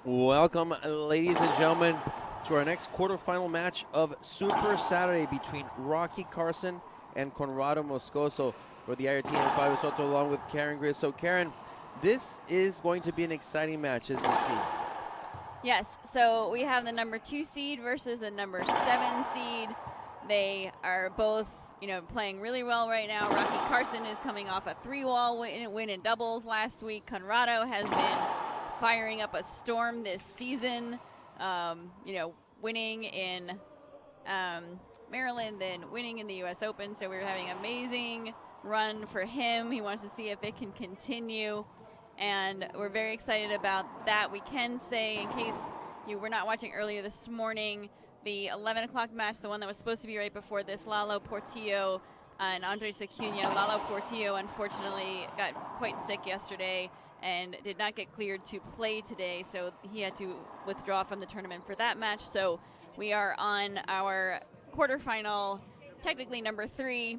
Welcome, ladies and gentlemen, to our next quarterfinal match of Super Saturday between Rocky Carson and Conrado Moscoso for the IRT and Fabio Soto along with Karen Gris. So, Karen, this is going to be an exciting match, as you see. Yes, so we have the number 2 seed versus the number 7 seed. They are both, playing really well right now. Rocky Carson is coming off a 3-wall win in doubles last week. Conrado has been firing up a storm this season, winning in Maryland, then winning in the U.S. Open. So we're having an amazing run for him. He wants to see if it can continue, and we're very excited about that. We can say, in case you were not watching earlier this morning, the 11 o'clock match, the one that was supposed to be right before this, Lalo Portillo and Andres Acuna. Lalo Portillo, unfortunately, got quite sick yesterday and did not get cleared to play today, so he had to withdraw from the tournament for that match. So we are on our quarterfinal, technically number 3,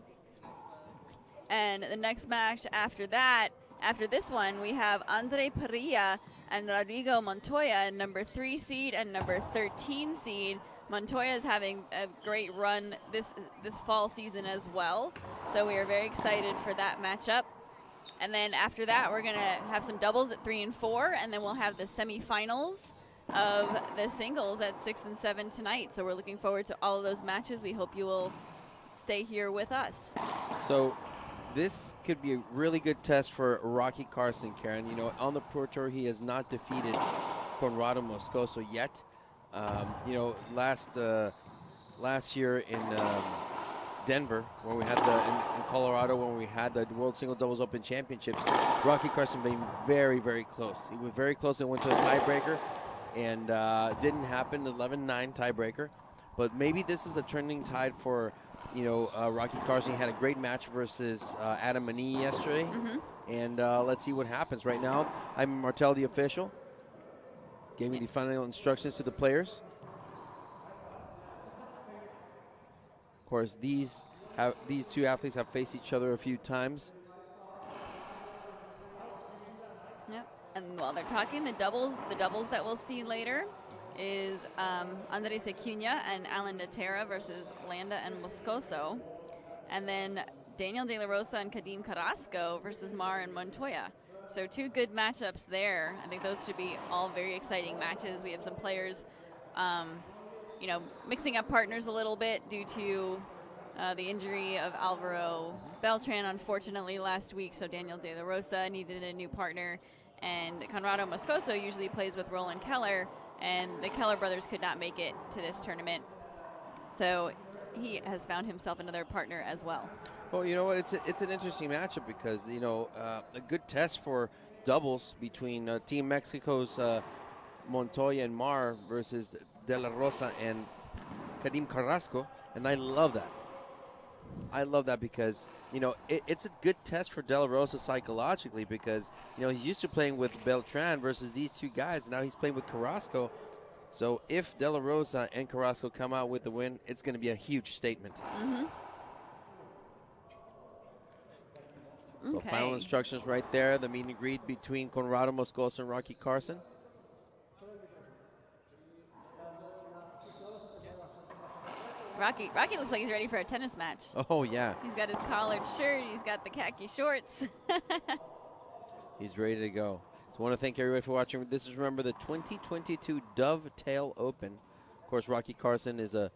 and the next match after that, after this one, we have Andre Parilla and Rodrigo Montoya, number 3 seed and number 13 seed. Montoya is having a great run this fall season as well, so we are very excited for that matchup. And then after that, we're going to have some doubles at 3 and 4, and then we'll have the semifinals of the singles at 6 and 7 tonight. So we're looking forward to all of those matches. We hope you will stay here with us. So this could be a really good test for Rocky Carson, Karen. On the Pro Tour, he has not defeated Conrado Moscoso yet. Last year in Denver, when we had in Colorado, when we had the World Single Doubles Open Championships, Rocky Carson being very, very close. He was very close and went to a tiebreaker, and didn't happen, 11-9 tiebreaker. But maybe this is a turning tide for, Rocky Carson. He had a great match versus Adam Mani yesterday, and let's see what happens. Right now, I'm Martel, the official. Gave me the final instructions to the players. Of course, these two athletes have faced each other a few times. Yep. And while they're talking, the doubles that we'll see later is Andres Acuna and Alan Natera versus Landa and Moscoso. And then Daniel De La Rosa and Kadim Carrasco versus Mar and Montoya. So 2 good matchups there. I think those should be all very exciting matches. We have some players, mixing up partners a little bit due to the injury of Alvaro Beltran, unfortunately, last week. So Daniel De La Rosa needed a new partner. And Conrado Moscoso usually plays with Roland Keller, and the Keller brothers could not make it to this tournament. So he has found himself another partner as well. Well, you know what? It's an interesting matchup because, a good test for doubles between Team Mexico's Montoya and Mar versus De La Rosa and Kadim Carrasco, and I love that. I love that because, it's a good test for De La Rosa psychologically because, he's used to playing with Beltran versus these 2 guys. Now he's playing with Carrasco. So if De La Rosa and Carrasco come out with the win, it's going to be a huge statement. So final instructions right there, the meet and greet between Conrado Moscoso and Rocky Carson. Rocky looks like he's ready for a tennis match. Oh, yeah. He's got his collared shirt. He's got the khaki shorts. He's ready to go. So I want to thank everybody for watching. This is, remember, the 2022 Dovetail Open. Of course, Rocky Carson is a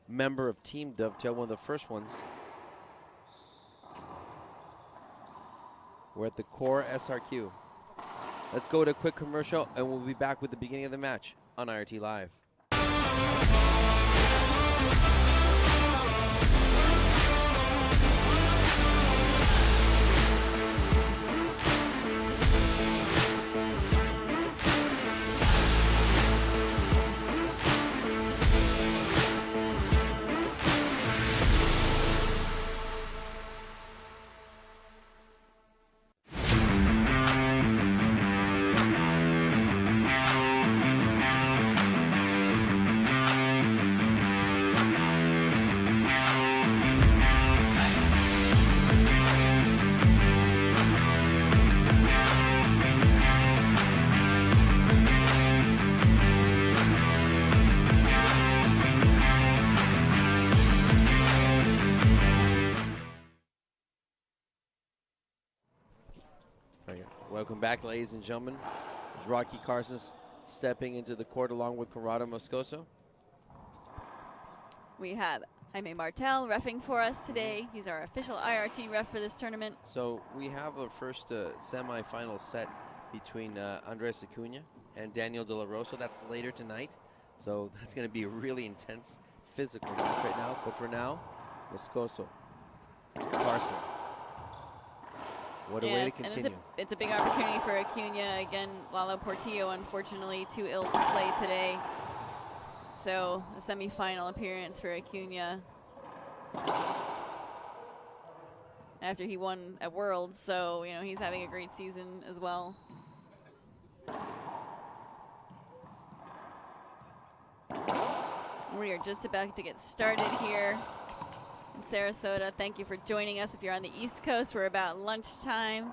member of Team Dovetail, one of the first ones. We're at the Core SRQ. Let's go to a quick commercial, and we'll be back with the beginning of the match on IRT Live. Welcome back, ladies and gentlemen. There's Rocky Carson stepping into the court along with Corrado Moscoso. We have Jaime Martel reffing for us today. He's our official IRT ref for this tournament. So we have the first semifinal set between Andres Acuna and Daniel De La Rosa. That's later tonight. So that's going to be a really intense physical match right now. But for now, Moscoso, Carson. What a way to continue. And it's a big opportunity for Acuna. Again, Lalo Portillo, unfortunately, too ill to play today. So a semifinal appearance for Acuna after he won at Worlds. So, you know, he's having a great season as well. We are just about to get started here in Sarasota. Thank you for joining us. If you're on the East Coast, we're about lunchtime.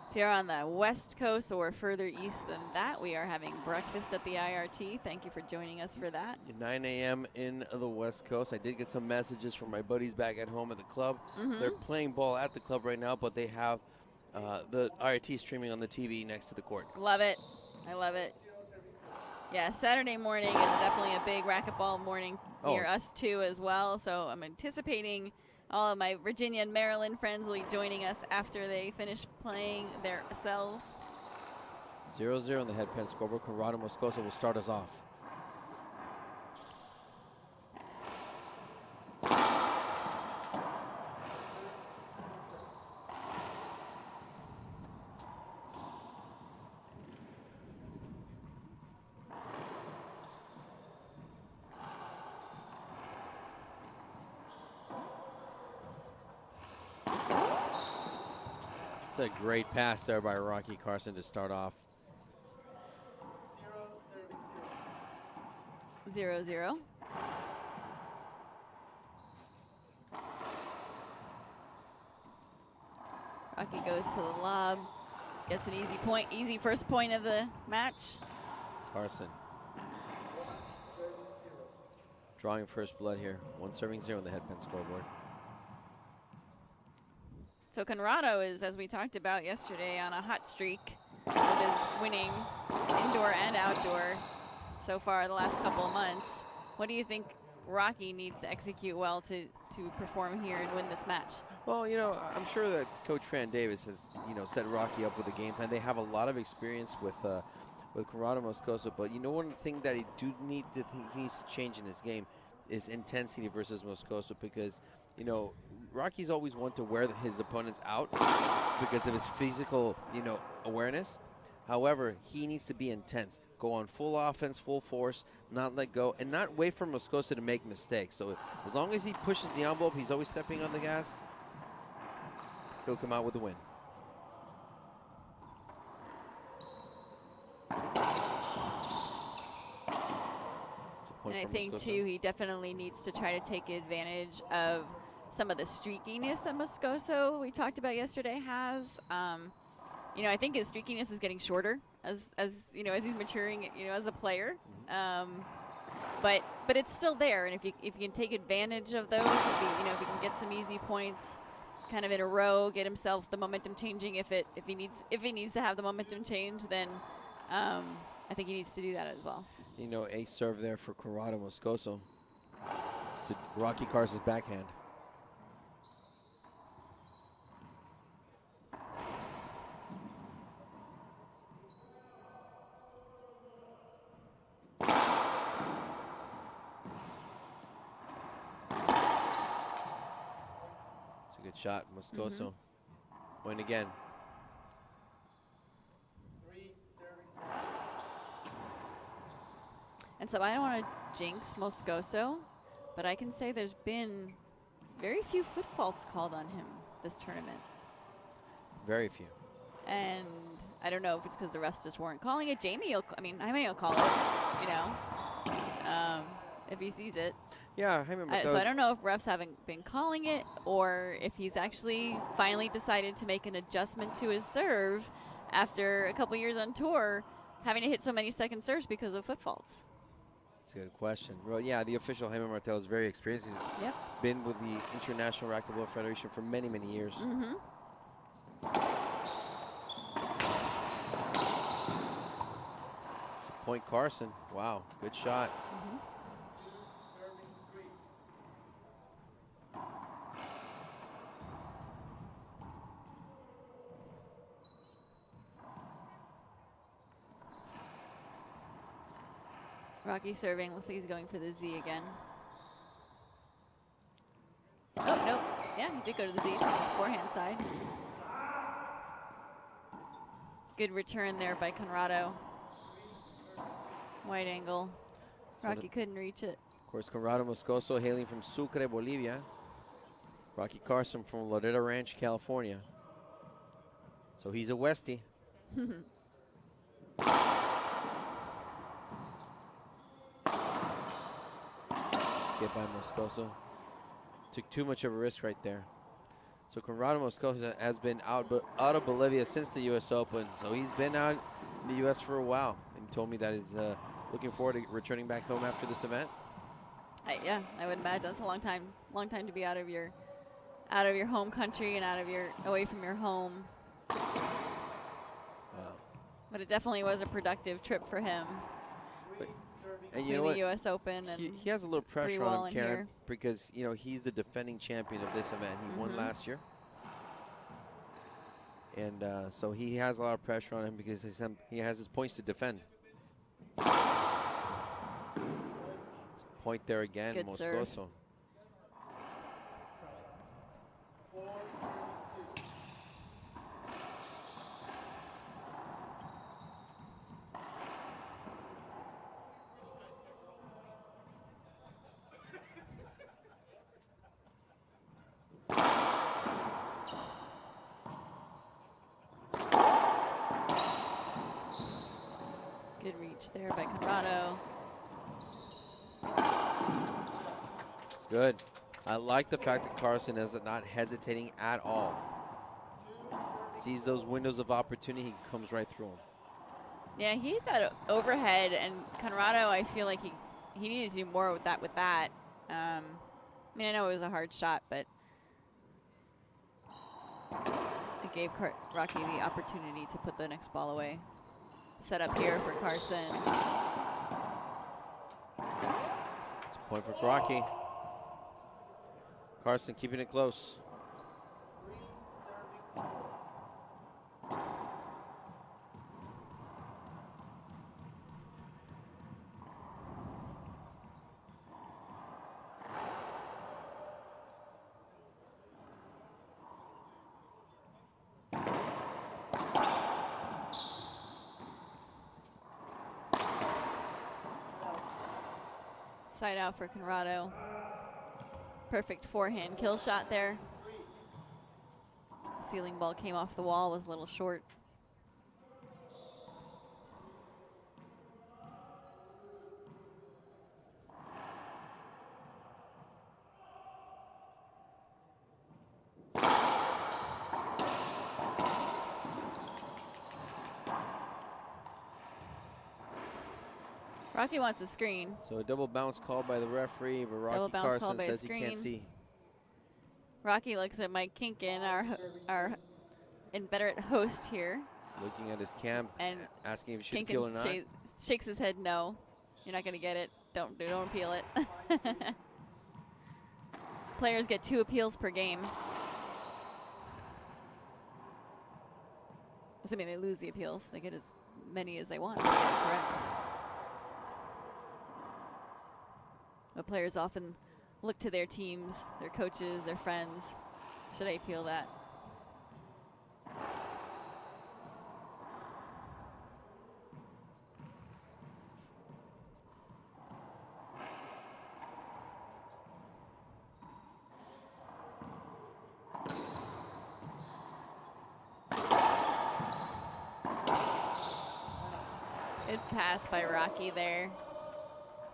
If you're on the West Coast or further east than that, we are having breakfast at the IRT. Thank you for joining us for that. 9 a.m. in the West Coast. I did get some messages from my buddies back at home at the club. They're playing ball at the club right now, but they have the IRT streaming on the TV next to the court. Love it. I love it. Yeah, Saturday morning is definitely a big racquetball morning near us too as well. So I'm anticipating all of my Virginia and Maryland friends will be joining us after they finish playing their selves. 0-0 in the head pen scoreboard. Corrado Moscoso will start us off. It's a great pass there by Rocky Carson to start off. 0-0. Rocky goes for the lob. Gets an easy point, easy first point of the match. Carson drawing first blood here. 1-0 in the head pen scoreboard. So Conrado is, as we talked about yesterday, on a hot streak with his winning indoor and outdoor so far the last couple of months. What do you think Rocky needs to execute well to perform here and win this match? Well, you know, I'm sure that Coach Fran Davis has, you know, set Rocky up with a game plan. They have a lot of experience with Corrado Moscoso, but you know, one thing that he needs to change in his game is intensity versus Moscoso, because, you know, Rocky's always want to wear his opponents out because of his physical, you know, awareness. However, he needs to be intense, go on full offense, full force, not let go, and not wait for Moscoso to make mistakes. So as long as he pushes the envelope, he's always stepping on the gas, he'll come out with a win. And I think, too, he definitely needs to try to take advantage of some of the streakiness that Moscoso, we talked about yesterday, has. You know, I think his streakiness is getting shorter as you know, as he's maturing, you know, as a player. But it's still there, and if you can take advantage of those, if he can get some easy points, kind of in a row, get himself the momentum changing. If he needs to have the momentum change, then I think he needs to do that as well. You know, ace serve there for Corrado Moscoso to Rocky Carson's backhand. It's a good shot, Moscoso. Point again. And so I don't want to jinx Moscoso, but I can say there's been very few foot faults called on him this tournament. Very few. And I don't know if it's because the rest just weren't calling it. Jaime will call it, you know, if he sees it. Yeah, so I don't know if refs haven't been calling it or if he's actually finally decided to make an adjustment to his serve after a couple years on tour, having to hit so many second serves because of foot faults. That's a good question. Well, yeah, the official Jaime Martel is very experienced. He's been with the International Racquetball Federation for many, many years. Point Carson. Wow, good shot. Rocky serving. Looks like he's going for the Z again. Oh, nope. Yeah, he did go to the Z from the forehand side. Good return there by Conrado. Wide angle. So Rocky couldn't reach it. Of course, Conrado Moscoso hailing from Sucre, Bolivia. Rocky Carson from Loretta Ranch, California. So he's a Westie. Skip by Moscoso. Took too much of a risk right there. So Conrado Moscoso has been out of Bolivia since the U.S. Open. So he's been out in the U.S. for a while. And he told me that he's looking forward to returning back home after this event. Yeah, I would imagine that's a long time to be out of your home country and away from your home. Wow. But it definitely was a productive trip for him. And you know what? The U.S. Open and he has a little pressure on him, Karen, here. because you know he's the defending champion of this event. He won last year, and so he has a lot of pressure on him because he has his points to defend. Point there again, Good Moscoso. serve. Good reach there by Conrado. It's good. I like the fact that Carson is not hesitating at all. Sees those windows of opportunity, he comes right through them. Yeah, he hit that overhead, and Conrado, I feel like he needed to do more with that. I mean, I know it was a hard shot, but it gave Rocky the opportunity to put the next ball away. Set up here for Carson. It's a point for Rocky. Carson keeping it close. Side out for Conrado. Perfect forehand kill shot there. Ceiling ball came off the wall, was a little short. Rocky wants a screen. So a double bounce called by the referee, but Rocky Carson says he can't see. Rocky looks at Mike Kinkin, our inveterate host here. Looking at his cam and asking if he should Kinkin appeal or not. Shakes his head no. You're not going to get it. Don't appeal it. Players get 2 appeals per game. Assuming they lose the appeals, they get as many as they want. Correct. But players often look to their teams, their coaches, their friends. Should I appeal that? Good pass by Rocky there.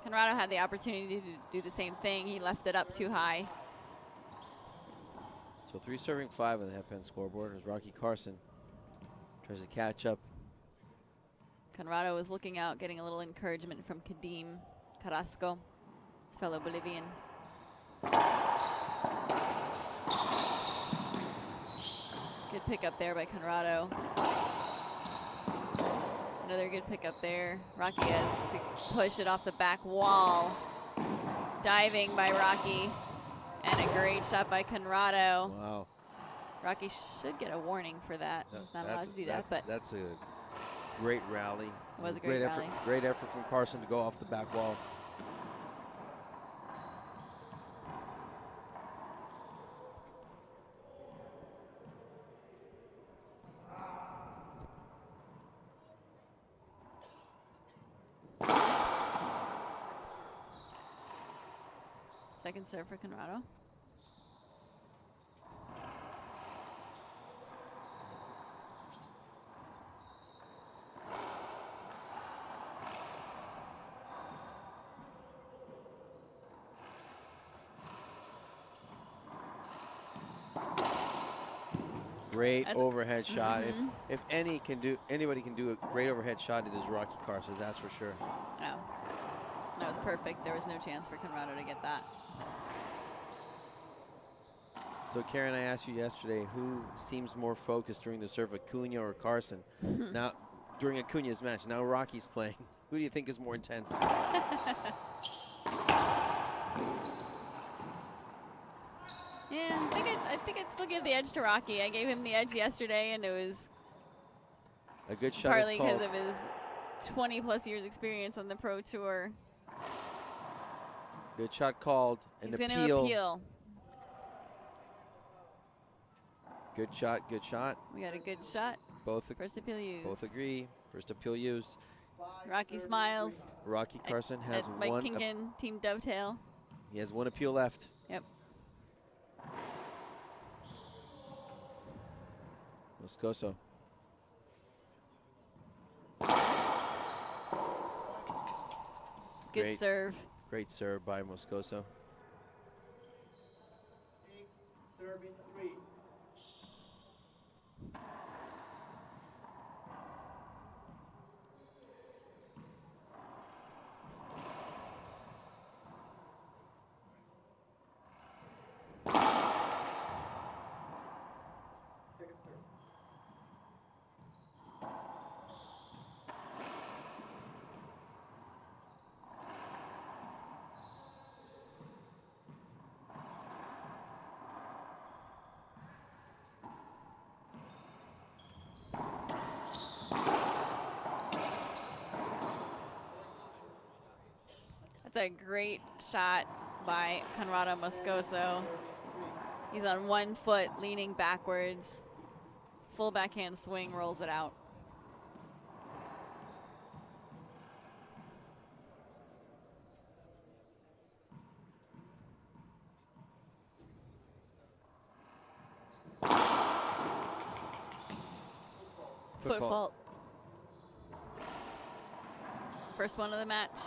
Conrado had the opportunity to do the same thing. He left it up too high. So 3 serving 5 on the headband scoreboard as Rocky Carson tries to catch up. Conrado was looking out, getting a little encouragement from Kadim Carrasco, his fellow Bolivian. Good pickup there by Conrado. Another good pickup there. Rocky has to push it off the back wall. Diving by Rocky. And a great shot by Conrado. Wow. Rocky should get a warning for that. He's not allowed to do that, but that's a great rally. It was a great rally. Great effort from Carson to go off the back wall. Second serve for Conrado. Great overhead shot. If anybody can do a great overhead shot, it is Rocky Carson. That's for sure. No, that was perfect. There was no chance for Conrado to get that. So Karen, I asked you yesterday who seems more focused during the serve, Acuna or Carson? Now, during Acuna's match, now Rocky's playing. Who do you think is more intense? Yeah, I think I'd still give the edge to Rocky. I gave him the edge yesterday, and it was a good shot. Partly because of his 20-plus years experience on the Pro Tour. Good shot called. He's going to appeal. Good shot, good shot. We got a good shot. First appeal used. Both agree. First appeal used. Rocky smiles. Rocky Carson has Mike one. Kingan, Team Dovetail. He has one appeal left. Yep. Moscoso. Good serve. Great serve by Moscoso. Serving 3. Second serve. That's a great shot by Conrado Moscoso. He's on one foot, leaning backwards. Full backhand swing, rolls it out. Foot fault. First one of the match.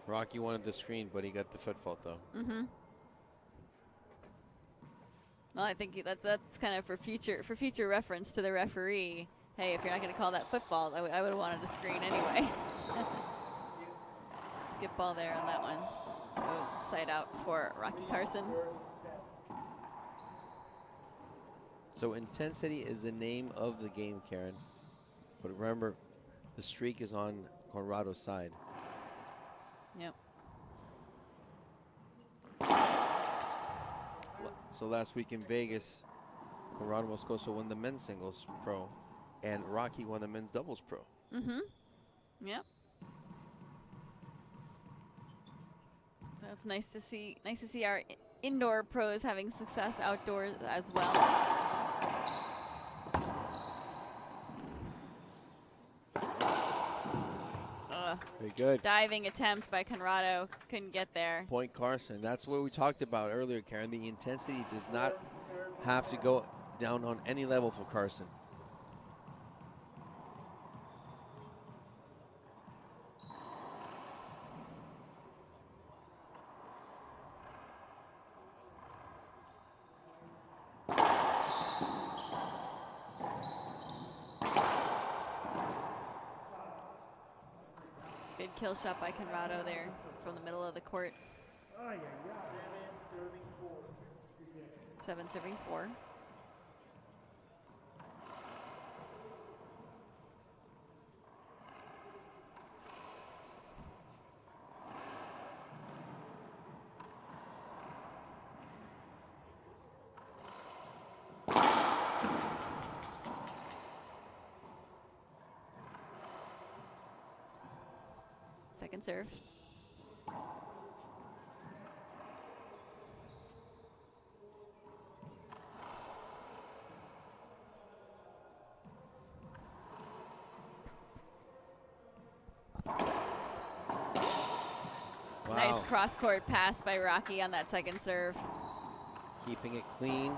Rocky wanted the screen, but he got the foot fault, though. Well, I think that's kind of for future reference to the referee. Hey, if you're not going to call that foot fault, I would have wanted a screen anyway. Skip ball there on that one. So side out for Rocky Carson. So intensity is the name of the game, Karen. But remember, the streak is on Conrado's side. Yep. So last week in Vegas, Conrado Moscoso won the men's singles pro, and Rocky won the men's doubles pro. Yep. So it's nice to see. Nice to see our indoor pros having success outdoors as well. Very good. Diving attempt by Conrado. Couldn't get there. Point Carson. That's what we talked about earlier, Karen. The intensity does not have to go down on any level for Carson. Good kill shot by Conrado there from the middle of the court. 7 serving 4. Second serve. Wow. Nice cross-court pass by Rocky on that second serve. Keeping it clean.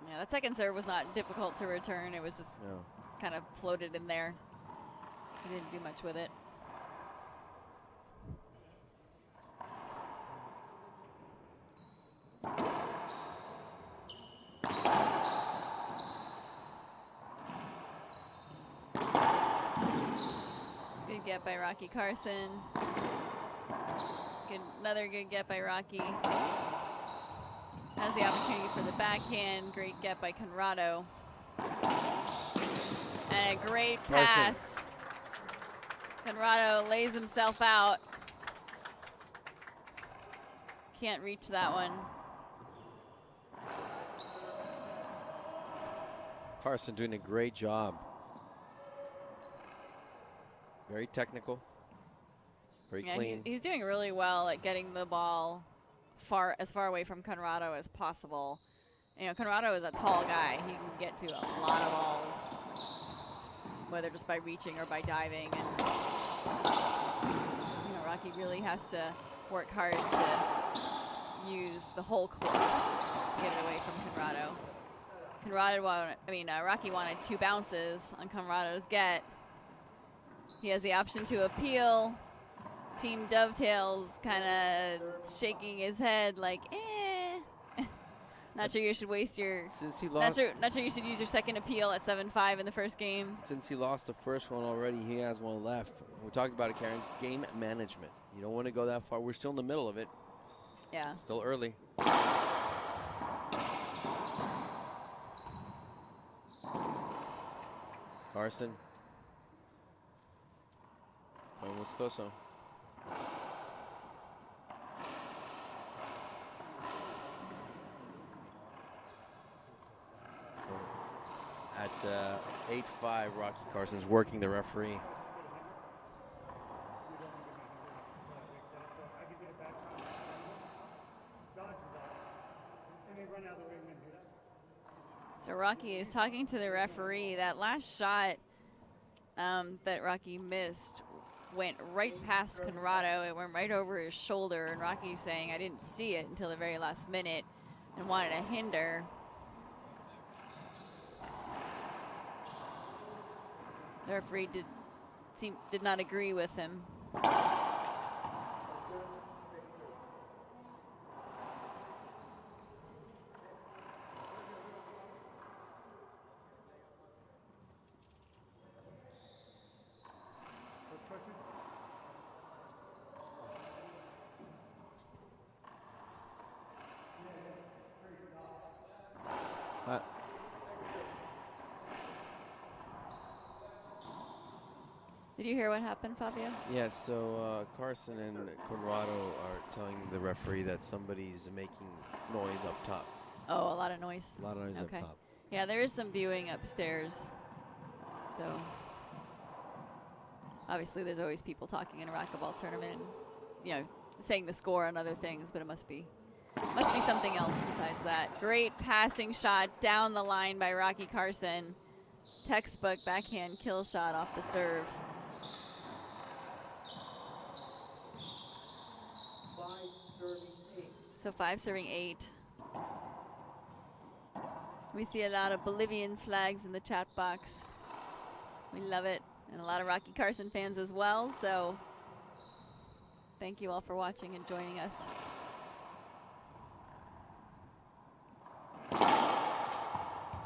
Yeah, that second serve was not difficult to return. It was just No. kind of floated in there. He didn't do much with it. Good get by Rocky Carson. Another good get by Rocky. Has the opportunity for the backhand. Great get by Conrado. And a great pass. Conrado lays himself out. Can't reach that one. Carson doing a great job. Very technical. Very clean. He's doing really well at getting the ball as far away from Conrado as possible. You know, Conrado is a tall guy. He can get to a lot of balls, whether just by reaching or by diving. And you know, Rocky really has to work hard to use the whole court to get it away from Conrado. Rocky wanted 2 bounces on Conrado's get. He has the option to appeal. Team Dovetail's kind of shaking his head like, eh. Not sure you should waste your. Since he lost, not sure you should use your second appeal at 7-5 in the first game. Since he lost the first one already, he has one left. We talked about it, Karen. Game management. You don't want to go that far. We're still in the middle of it. Yeah. Still early. Carson. Moscoso. At 8-5, Rocky Carson's working the referee. So Rocky is talking to the referee. That last shot that Rocky missed went right past Conrado. It went right over his shoulder, and Rocky's saying, I didn't see it until the very last minute and wanted to hinder. The referee did not agree with him. Did you hear what happened, Fabio? Yes, so Carson and Conrado are telling the referee that somebody's making noise up top. Oh, a lot of noise. A lot of noise Okay. up top. Yeah, there is some viewing upstairs. So obviously there's always people talking in a racquetball tournament, and, you know, saying the score and other things, but it must be something else besides that. Great passing shot down the line by Rocky Carson. Textbook backhand kill shot off the serve. 5 serving 8. We see a lot of Bolivian flags in the chat box. We love it. And a lot of Rocky Carson fans as well. So thank you all for watching and joining us.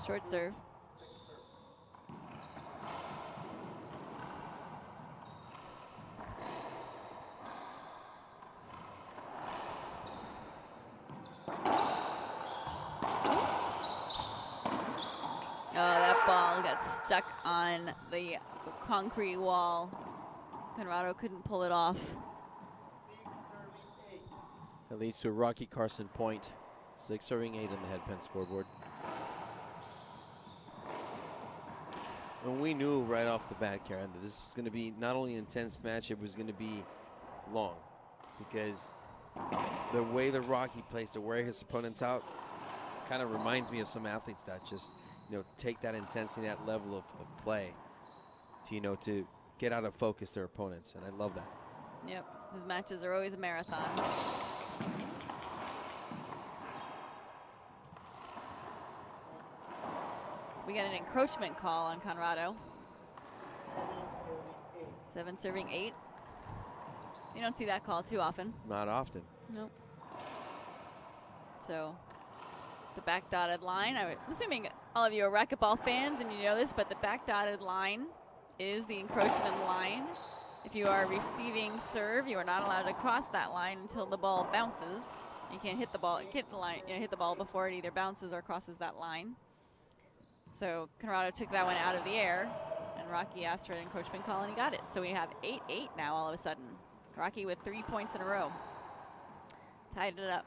Short serve. Stuck on the concrete wall. Conrado couldn't pull it off. That leads to a Rocky Carson point. 6 serving 8 on the head pen scoreboard. And we knew right off the bat, Karen, that this was going to be not only an intense match, it was going to be long. Because the way that Rocky plays to wear his opponents out kind of reminds me of some athletes that just, take that intensity, that level of play to, to get out of focus their opponents. And I love that. Yep, his matches are always a marathon. We got an encroachment call on Conrado. 7 serving 8. You don't see that call too often. Not often. Nope. So the back dotted line, I'm assuming all of you are racquetball fans and you know this, but the back dotted line is the encroachment line. If you are receiving serve, you are not allowed to cross that line until the ball bounces. You can't hit the ball, hit the ball before it either bounces or crosses that line. So Conrado took that one out of the air, and Rocky asked for an encroachment call, and he got it. So we have 8-8 now all of a sudden. Rocky with 3 points in a row. Tied it up.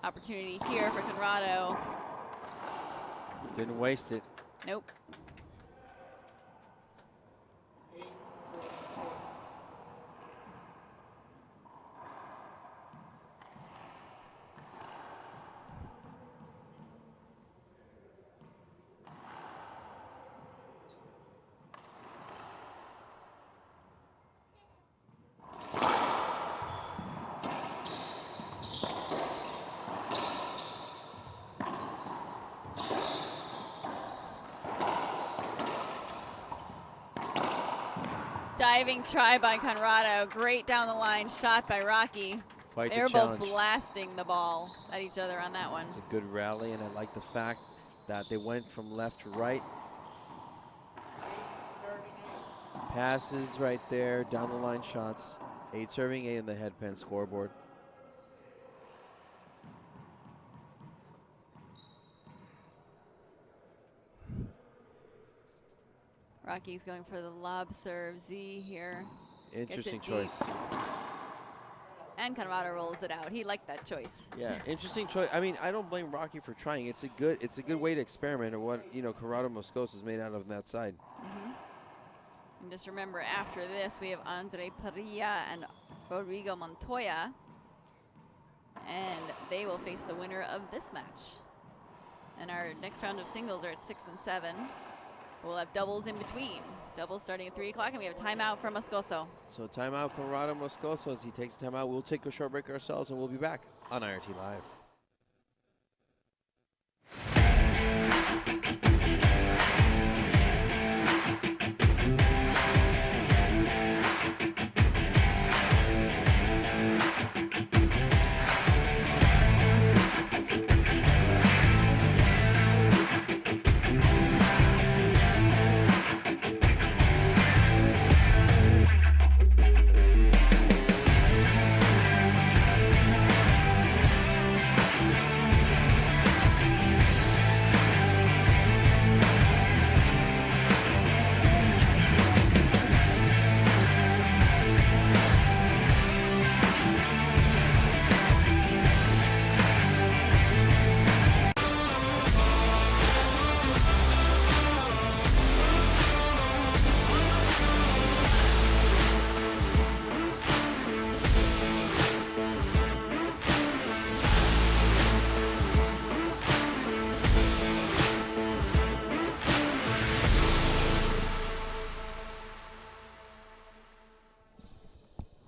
Opportunity here for Conrado. Didn't waste it. Nope. Diving try by Conrado. Great down the line shot by Rocky. Quite They the were challenge. both blasting the ball at each other on that one. It's a good rally, and I like the fact that they went from left to right. Passes right there, down the line shots. 8 serving 8 in the headpan scoreboard. Rocky's going for the lob serve Z here. Interesting Gets it choice. deep. And Conrado rolls it out. He liked that choice. Yeah, interesting choice. I mean, I don't blame Rocky for trying. It's a good way to experiment on what Conrado Moscoso is made out of on that side. And just remember, after this, we have Andre Parilla and Rodrigo Montoya, and they will face the winner of this match. And our next round of singles are at 6 and 7. We'll have doubles in between. Doubles starting at 3 o'clock, and we have a timeout for Moscoso. So timeout, Conrado Moscoso. As he takes the timeout, we'll take a short break ourselves, and we'll be back on IRT Live.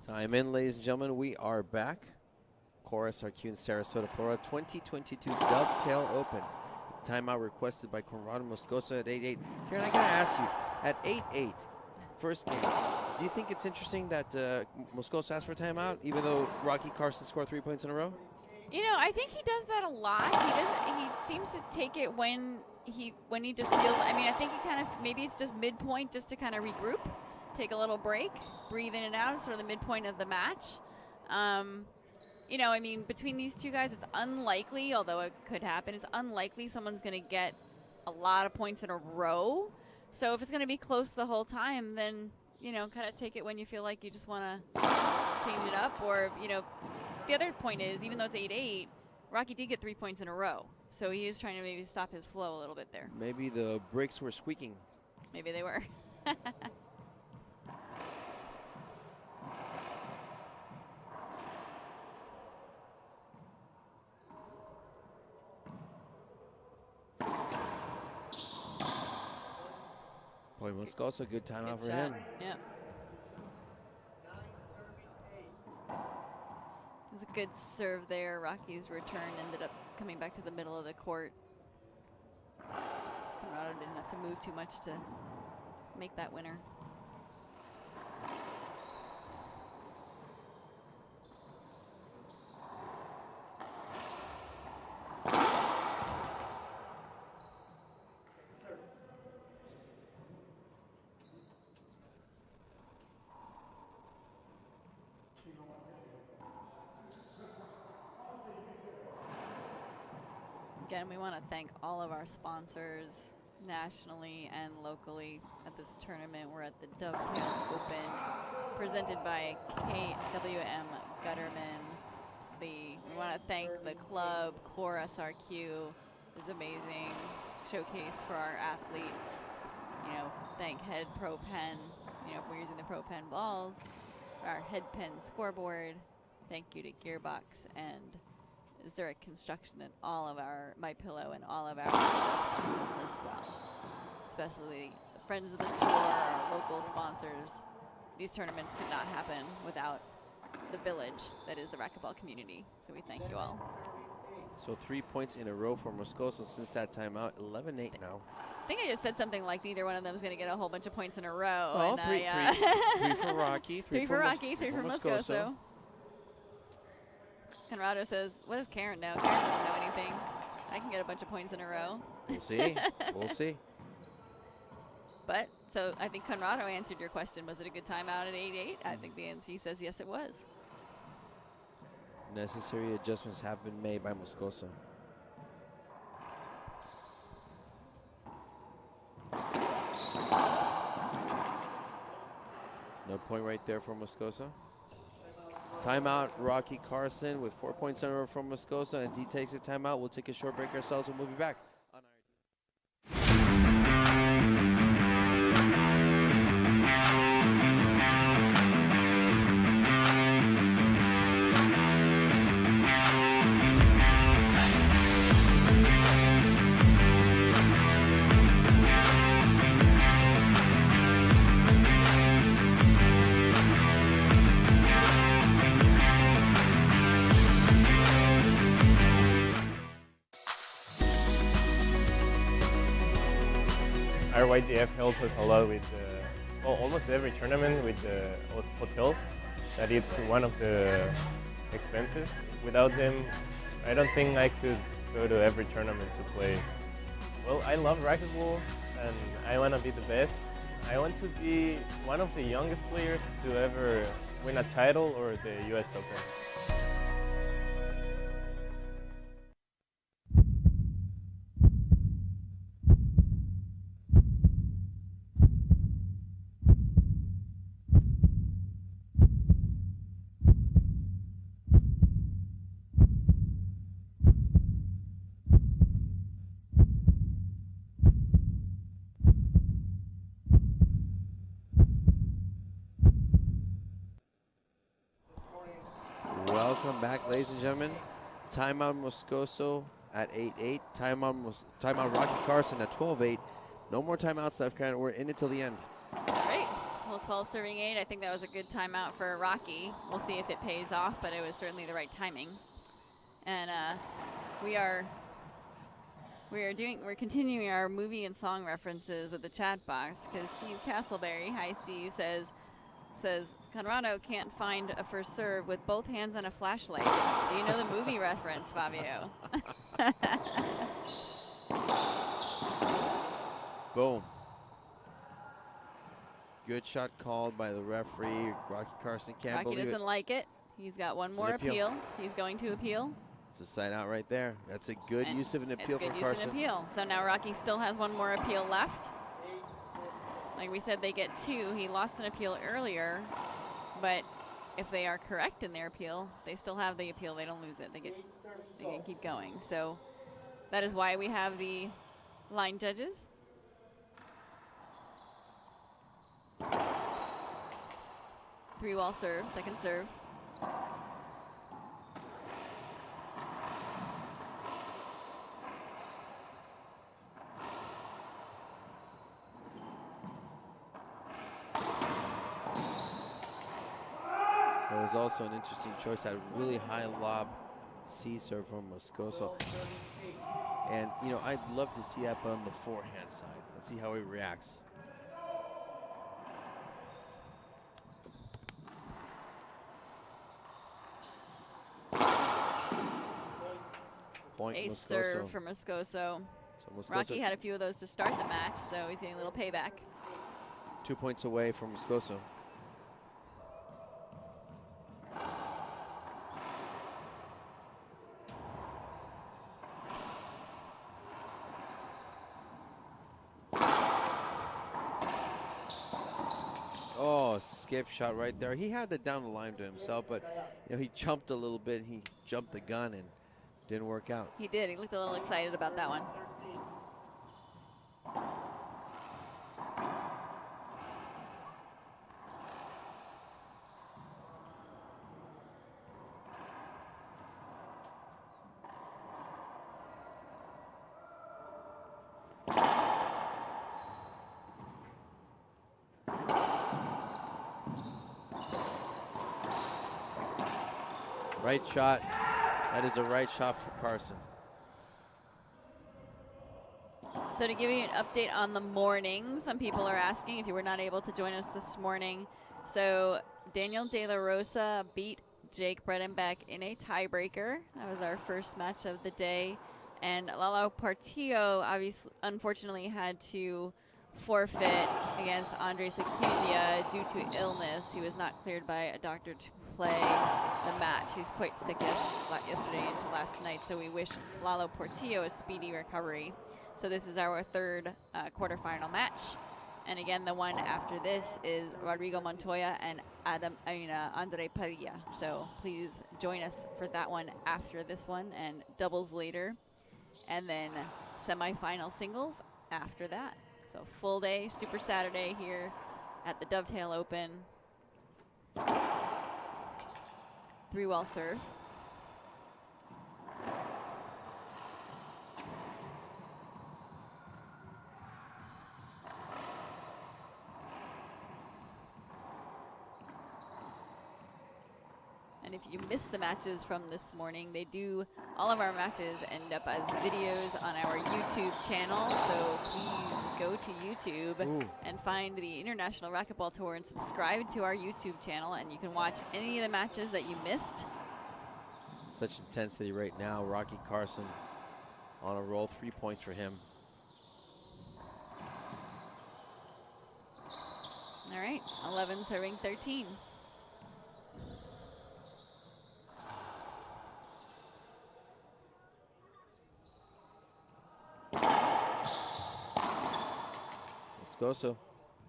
Time in, ladies and gentlemen. We are back. Chorus RQ in Sarasota, Florida. 2022 Dovetail Open. It's a timeout requested by Conrado Moscoso at 8-8. Karen, I gotta ask you, at 8-8, first game, do you think it's interesting that Moscoso asked for a timeout, even though Rocky Carson scored 3 points in a row? You know, I think he does that a lot. He seems to take it when he just feels. I mean, I think he kind of, maybe it's just midpoint just to kind of regroup, take a little break, breathe in and out, sort of the midpoint of the match. You know, I mean, between these two guys, it's unlikely, although it could happen, it's unlikely someone's going to get a lot of points in a row. So if it's going to be close the whole time, then, you know, kind of take it when you feel like you just want to change it up, or, you know, the other point is, even though it's 8-8, Rocky did get 3 points in a row. So he is trying to maybe stop his flow a little bit there. Maybe the brakes were squeaking. Maybe they were. Boy, Moscoso, good timeout Good for shot. him. Yep. 9 serving 8. It was a good serve there. Rocky's return ended up coming back to the middle of the court. Conrado didn't have to move too much to make that winner. Again, we want to thank all of our sponsors nationally and locally at this tournament. We're at the Dovetail Open, presented by KWM Gutterman. We want to thank the club, Core SRQ, is amazing showcase for our athletes. You know, thank Head Pro Pen, you know, if we're using the Pro Pen balls, our Head Pen scoreboard. Thank you to Gearbox and Zurich Construction and all of our MyPillow and all of our sponsors as well, especially the Friends of the Tour, our local sponsors. These tournaments could not happen without the village that is the racquetball community, so we thank you all. So 3 points in a row for Moscoso since that timeout. 11-8 now. I think I just said something like neither one of them is going to get a whole bunch of points in a row. Oh, and three for Rocky. Three for Rocky, three for Moscoso. Conrado says, what does Karen know? Karen doesn't know anything. I can get a bunch of points in a row. We'll see. We'll see. But, so I think Conrado answered your question. Was it a good timeout at 8-8? I think the answer, he says, yes, it was. Necessary adjustments have been made by Moscoso. No point right there for Moscoso. Timeout, Rocky Carson with 4 points in a row from Moscoso. As he takes a timeout, we'll take a short break ourselves and we'll be back on YDF helped us a lot with almost every tournament with the hotel. That it's one of the expenses. Without them, I don't think I could go to every tournament to play. Well, I love racquetball and I want to be the best. I want to be one of the youngest players to ever win a title or the US Open. Welcome back, ladies and gentlemen. Timeout Moscoso at 8-8. Timeout Rocky Carson at 12-8. No more timeouts left, Karen. We're in it till the end. All right. Well, 12 serving 8. I think that was a good timeout for Rocky. We'll see if it pays off, but it was certainly the right timing. And we're continuing our movie and song references with the chat box because Steve Castleberry, hi Steve, says Conrado can't find a first serve with both hands on a flashlight. Do you know the movie reference, Fabio? Boom. Good shot called by the referee. Rocky Carson can't Rocky believe doesn't it. like it. He's got one more appeal. He's going to appeal. It's a side out right there. That's a good And use of an appeal it's for good Carson. use of an appeal. So now Rocky still has one more appeal left. Like we said, they get two. He lost an appeal earlier, but if they are correct in their appeal, they still have the appeal. They don't lose it. They can keep going. So that is why we have the line judges. Three-wall serve, second serve. That was also an interesting choice. That really high lob C serve from Moscoso. And, you know, I'd love to see that on the forehand side. Let's see how he reacts. Point Ace Moscoso. serve for Moscoso. So Moscoso Rocky had a few of those to start the match, so he's getting a little payback. 2 points away from Moscoso. Oh, skip shot right there. He had that down the line to himself, but you know, he jumped a little bit. He jumped the gun and didn't work out. He did. He looked a little excited about that one. Right shot. That is a right shot for Carson. So to give you an update on the morning, some people are asking if you were not able to join us this morning. So Daniel De La Rosa beat Jake Bredenbeck in a tiebreaker. That was our first match of the day. And Lalo Portillo, obviously, unfortunately, had to forfeit against Andres Acuna due to illness. He was not cleared by a doctor to play the match. He was quite sick yesterday into last night, so we wish Lalo Portillo a speedy recovery. So this is our third quarterfinal match. And again, the one after this is Rodrigo Montoya and Andre Padilla. So please join us for that one after this one, and doubles later. And then semifinal singles after that. So full day, Super Saturday here at the Dovetail Open. Three-wall serve. And if you missed the matches from this morning, all of our matches end up as videos on our YouTube channel. So please go to YouTube and find the International Racquetball Tour and subscribe to our YouTube channel, and you can watch any of the matches that you missed. Such intensity right now. Rocky Carson on a roll. 3 points for him. All right, 11 serving 13. Moscoso,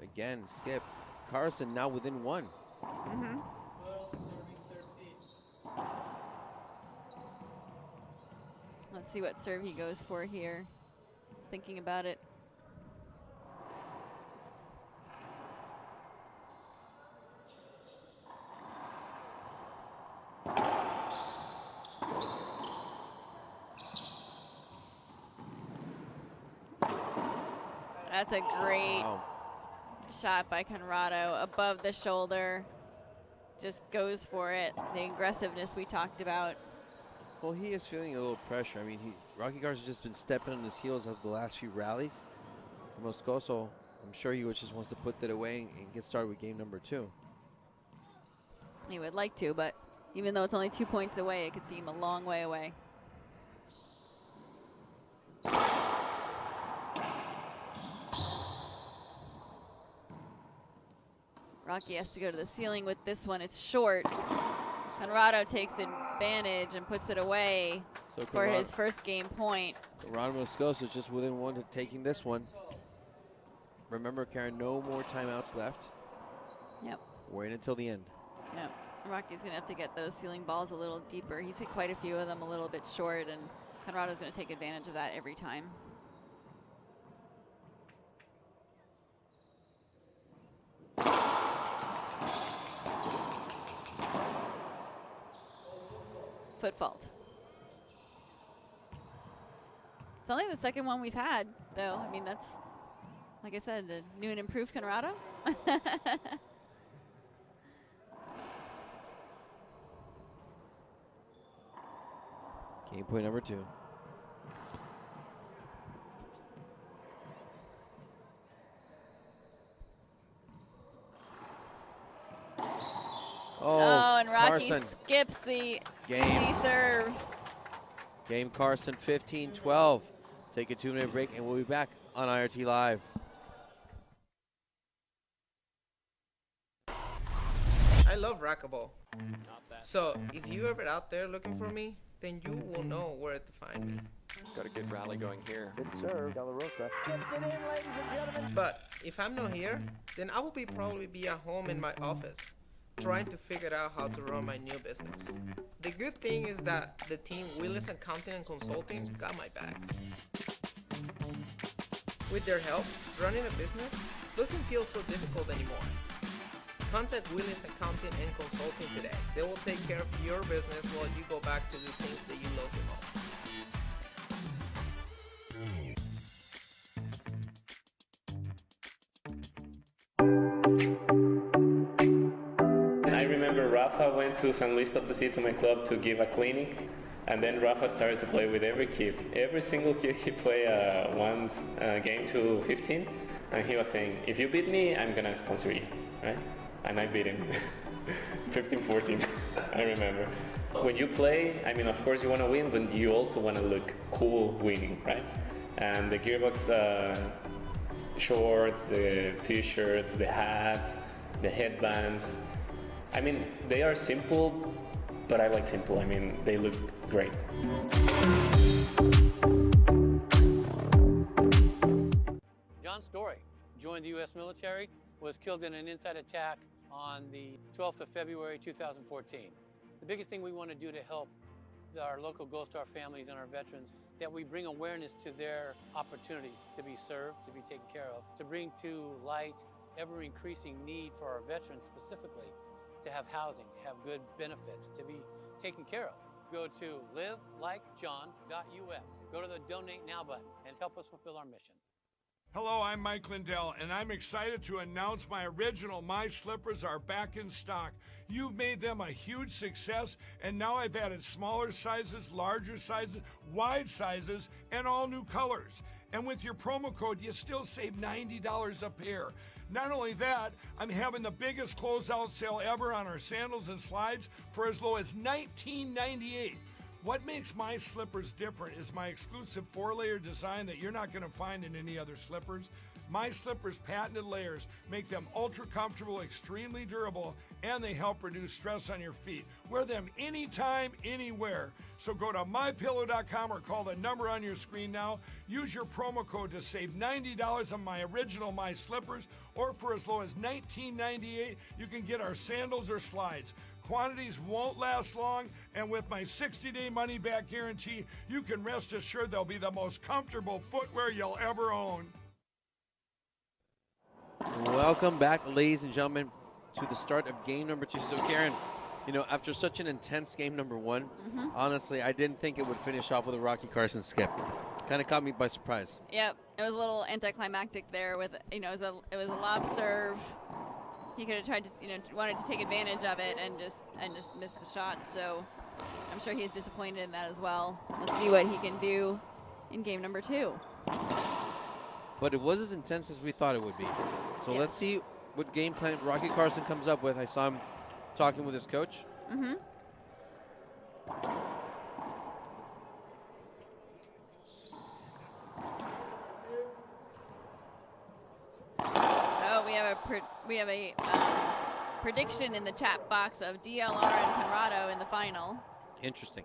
again, skip. Carson now within one. Mm-hmm. Let's see what serve he goes for here. He's thinking about it. That's a great shot by Conrado, above the shoulder. Just goes for it. The aggressiveness we talked about. Well, he is feeling a little pressure. I mean, Rocky Carson's just been stepping on his heels of the last few rallies. Moscoso, I'm sure he just wants to put that away and get started with game number 2. He would like to, but even though it's only 2 points away, it could seem a long way away. Rocky has to go to the ceiling with this one. It's short. Conrado takes advantage and puts it away for his first game point. Conrado Moscoso is just within one to taking this one. Remember, Karen, no more timeouts left. Yep. Wait until the end. Yep. Rocky's going to have to get those ceiling balls a little deeper. He's hit quite a few of them a little bit short, and Conrado's going to take advantage of that every time. Foot fault. It's only the second one we've had, though. I mean, that's, like I said, the new and improved Conrado. Game point number 2. Oh, and Rocky Carson. skips the Game. easy serve. Game Carson 15-12. Take a 2-minute break and we'll be back on IRT Live. I love racquetball. So if you ever out there looking for me, then you will know where to find me. Got a good rally going here. Good serve, De La Rosa. Skipped it in, ladies and gentlemen. But if I'm not here, then I will probably be at home in my office, trying to figure out how to run my new business. The good thing is that the team Willis Accounting and Consulting got my back. With their help, running a business doesn't feel so difficult anymore. Contact Willis Accounting and Consulting today. They will take care of your business while you go back to the things that you love the most. I remember Rafa went to San Luis Potosí to my club to give a clinic, and then Rafa started to play with every kid. Every single kid he played one game to 15, and he was saying, if you beat me, I'm gonna sponsor you, right? And I beat him 15-14, I remember. When you play, I mean, of course you want to win, but you also want to look cool winning, right? And the Gearbox shorts, the t-shirts, the hats, the headbands, I mean, they are simple, but I like simple. I mean, they look great. John Story joined the U.S. military, was killed in an inside attack on the 12th of February 2014. The biggest thing we want to do to help our local Gold Star families and our veterans, that we bring awareness to their opportunities to be served, to be taken care of, to bring to light ever-increasing need for our veterans specifically, to have housing, to have good benefits, to be taken care of. Go to livelikejohn.us. Go to the Donate Now button and help us fulfill our mission. Hello, I'm Mike Lindell, and I'm excited to announce my original My Slippers are back in stock. You've made them a huge success, and now I've added smaller sizes, larger sizes, wide sizes, and all new colors. And with your promo code, you still save $90 a pair. Not only that, I'm having the biggest closeout sale ever on our sandals and slides for as low as $19.98. What makes my slippers different is my exclusive 4-layer design that you're not going to find in any other slippers. My slippers' patented layers make them ultra comfortable, extremely durable, and they help reduce stress on your feet. Wear them anytime, anywhere. So go to mypillow.com or call the number on your screen now. Use your promo code to save $90 on my original My Slippers, or for as low as $19.98, you can get our sandals or slides. Quantities won't last long, and with my 60-day money-back guarantee, you can rest assured they'll be the most comfortable footwear you'll ever own. Welcome back, ladies and gentlemen, to the start of game number 2. So, Karen, you know, after such an intense game number 1, honestly, I didn't think it would finish off with a Rocky Carson skip. Kind of caught me by surprise. Yep, it was a little anticlimactic there with, you know, it was a lob serve. He could have tried to, you know, wanted to take advantage of it and just missed the shot. So I'm sure he's disappointed in that as well. Let's see what he can do in game number 2. But it was as intense as we thought it would be. So let's see what game plan Rocky Carson comes up with. I saw him talking with his coach. We have a prediction in the chat box of DLR and Conrado in the final. Interesting.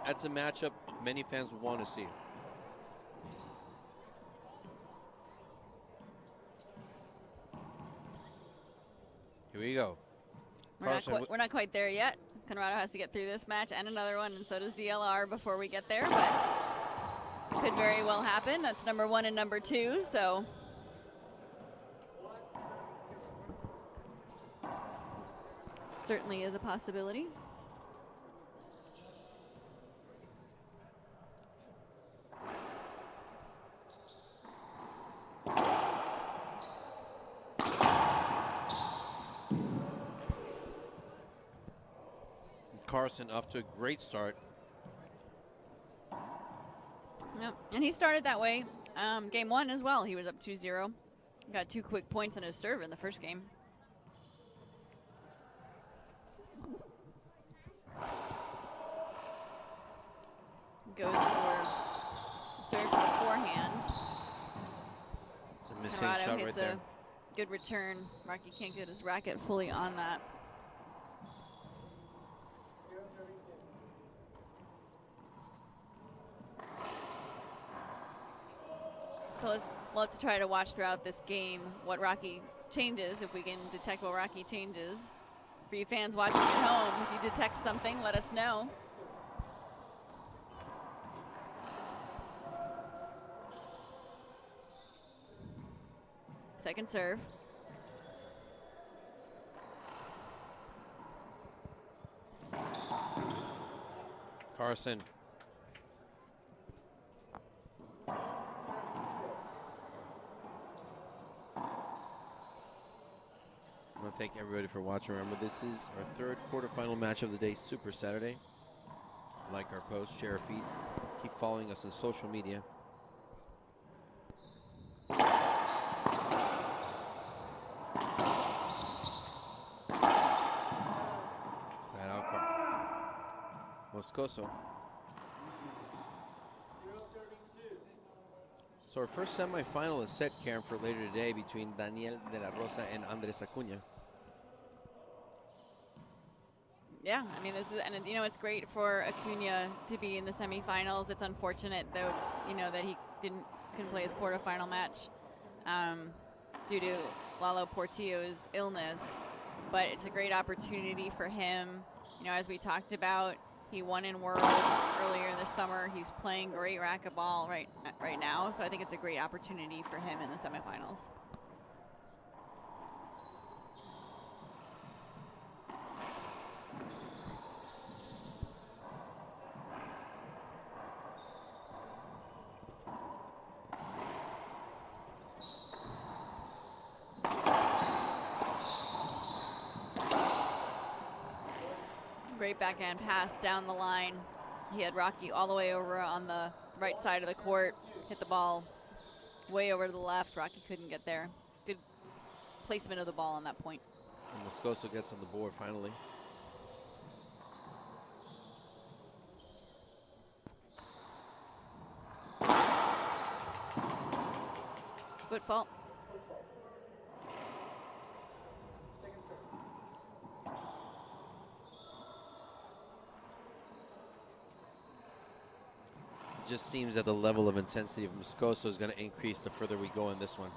That's a matchup many fans want to see. Here we go. We're not quite there yet. Conrado has to get through this match and another one, and so does DLR before we get there, but could very well happen. That's number 1 and number 2, so. Certainly is a possibility. Carson off to a great start. Yep, and he started that way. Game 1 as well. He was up 2-0. Got 2 quick points on his serve in the first game. Goes for serve to the forehand. It's a missing Conrado shot hits right there. a good return. Rocky can't get his racket fully on that. So we'll have to try to watch throughout this game what Rocky changes, if we can detect what Rocky changes. For you fans watching at home, if you detect something, let us know. Second serve. Carson. I want to thank everybody for watching. Remember, this is our 3rd quarterfinal match of the day, Super Saturday. Like our post, share our feed. Keep following us on social media. Side out, Moscoso. So our first semifinal is set, Karen, for later today between Daniel de la Rosa and Andres Acuna. Yeah, I mean, this is, and you know, it's great for Acuna to be in the semifinals. It's unfortunate, though, you know, that he couldn't play his quarterfinal match due to Lalo Portillo's illness. But it's a great opportunity for him. You know, as we talked about, he won in Worlds earlier this summer. He's playing great racquetball right now, so I think it's a great opportunity for him in the semifinals. Great backhand pass down the line. He had Rocky all the way over on the right side of the court. Hit the ball way over to the left. Rocky couldn't get there. Good placement of the ball on that point. And Moscoso gets on the board finally. Foot fault. Just seems that the level of intensity of Moscoso is going to increase the further we go in this one.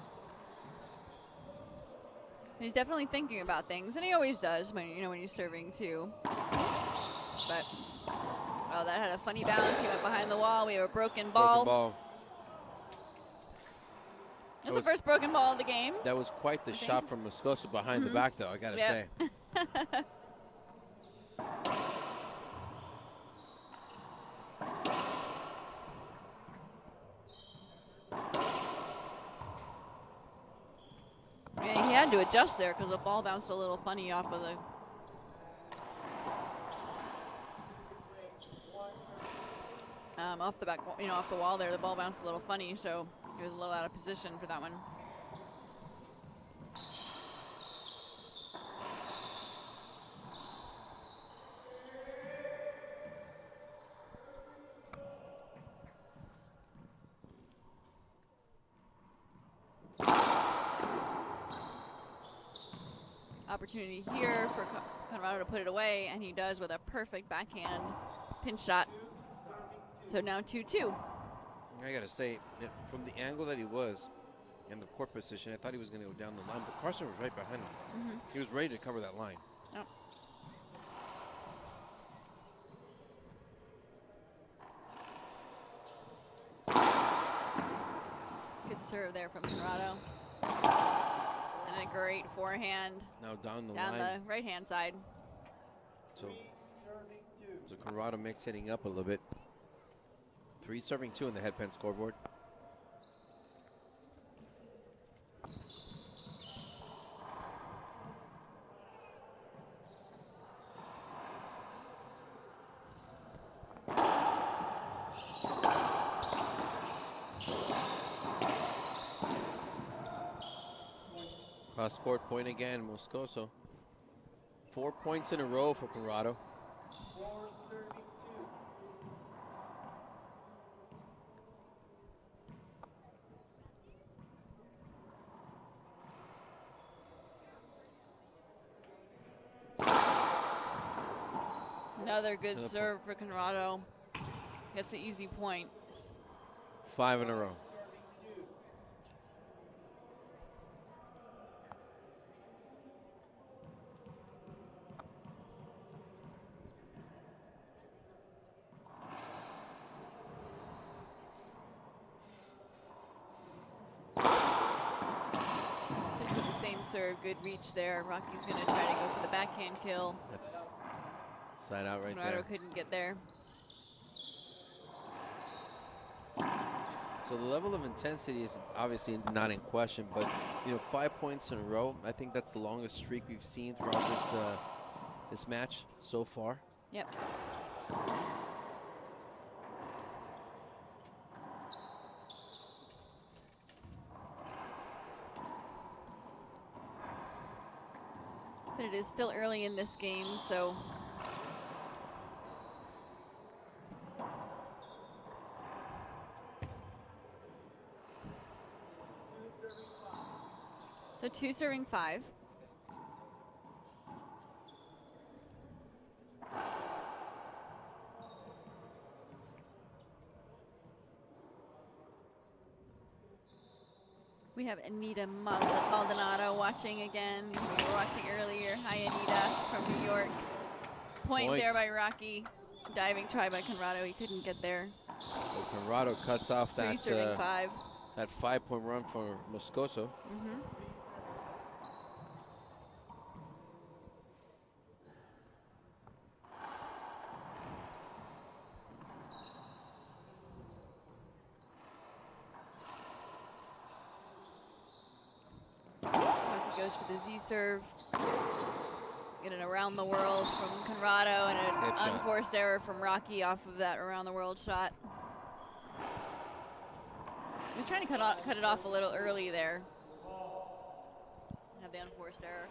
He's definitely thinking about things, and he always does when he's serving too. But oh, that had a funny bounce. He went behind the wall. We have a broken ball. Broken ball. That's the first broken ball of the game. That was quite the shot from Moscoso behind the back, though, I got to say. Yeah, he had to adjust there because the ball bounced a little funny off of the. Off the back, off the wall there, the ball bounced a little funny, so he was a little out of position for that one. Opportunity here for Conrado to put it away, and he does with a perfect backhand pinch shot. So now 2-2. I got to say, from the angle that he was, in the court position. I thought he was going to go down the line, but Carson was right behind him. Mm-hmm. He was ready to cover that line. Oh. Good serve there from Conrado. And a great forehand. Now down the down line. the right-hand side. So Conrado mix hitting up a little bit. 3 serving 2 in the headpan scoreboard. Cross court point again, Moscoso. 4 points in a row for Conrado. Another good serve for Conrado. Gets the easy point. 5 in a row. Sticks with the same serve. Good reach there. Rocky's going to try to go for the backhand kill. That's side out right Conrado there. couldn't get there. So the level of intensity is obviously not in question, but 5 points in a row. I think that's the longest streak we've seen throughout this match so far. Yep. But it is still early in this game, so so 2 serving 5. We have Anita Maldonado watching again. We were watching earlier. Hi, Anita from New York. Point there by Rocky. Diving try by Conrado. He couldn't get there. So Conrado cuts off 3 that serving 5. that 5-point run for Moscoso. Mm-hmm. Goes for the Z serve. Get an around the world from Conrado and an unforced error from Rocky off of that around the world shot. He was trying to cut it off a little early there. Have the unforced error.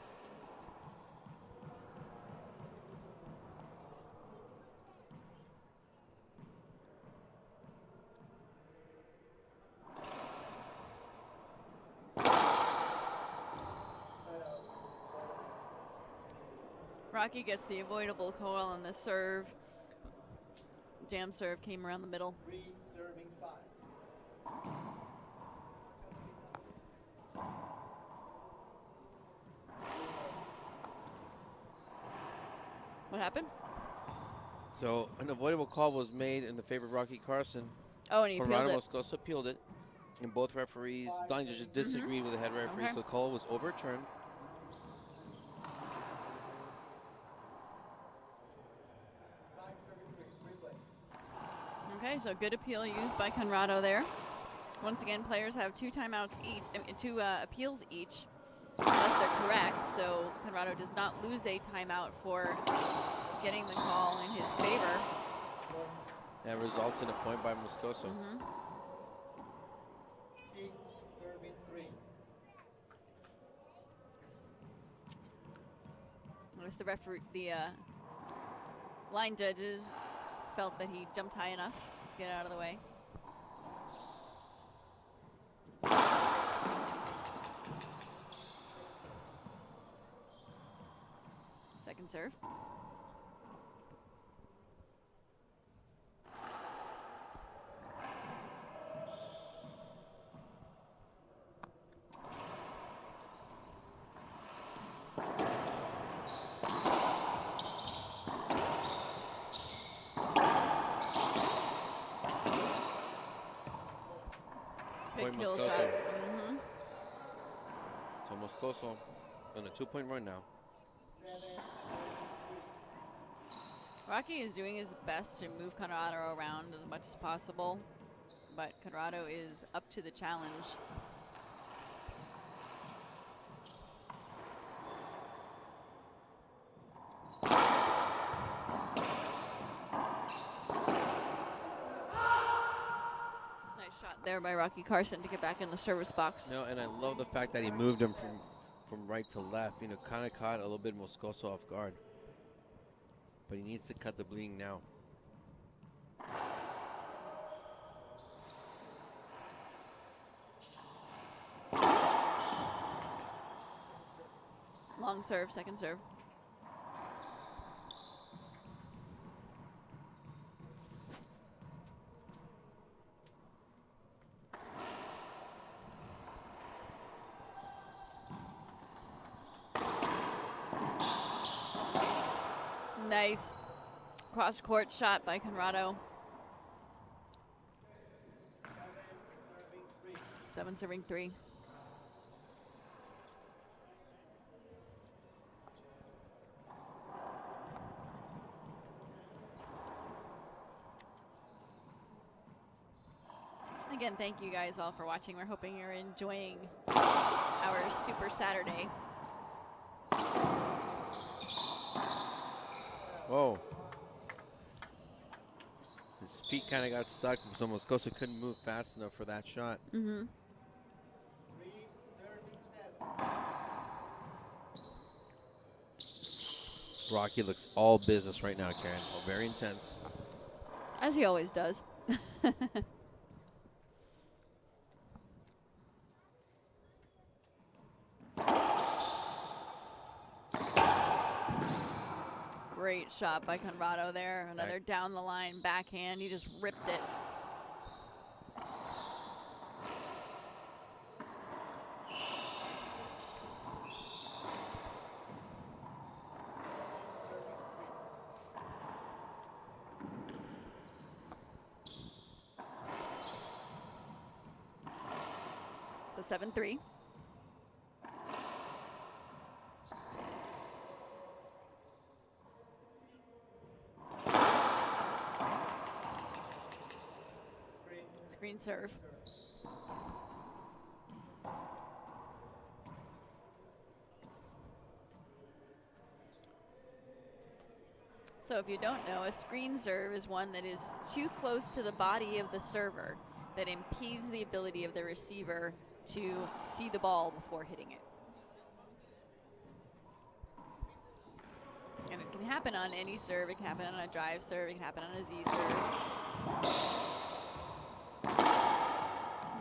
Rocky gets the avoidable coil on the serve. Jam serve came around the middle. Serving 5. What happened? So an avoidable call was made in the favor of Rocky Carson. Oh, and he appealed it. Moscoso appealed it. And both referees, blind judges disagreed with the head referee, Okay. so the call was overturned. Okay, so good appeal used by Conrado there. Once again, players have 2 timeouts each, 2 appeals each, unless they're correct. So Conrado does not lose a timeout for getting the call in his favor. That results in a point by Moscoso. Mm-hmm. 6 serving 3. Notice the referee, the line judges felt that he jumped high enough to get out of the way. Second serve. point kill Moscoso. shot. Mm-hmm. So Moscoso on a 2-point run now. Rocky is doing his best to move Conrado around as much as possible, but Conrado is up to the challenge. Nice shot there by Rocky Carson to get back in the service box. No, and I love the fact that he moved him from right to left. You know, kind of caught a little bit Moscoso off guard. But he needs to cut the bleeding now. Long serve, second serve. Nice cross court shot by Conrado. 7 serving 3. Again, thank you guys all for watching. We're hoping you're enjoying our Super Saturday. Whoa. His feet kind of got stuck, so Moscoso couldn't move fast enough for that shot. Mm-hmm. Rocky looks all business right now, Karen. Oh, very intense. As he always does. Great shot by Conrado there. Another down the line backhand. He just ripped it. So 7-3. Screen serve. So if you don't know, a screen serve is one that is too close to the body of the server that impedes the ability of the receiver to see the ball before hitting it. And it can happen on any serve. It can happen on a drive serve. It can happen on a Z serve.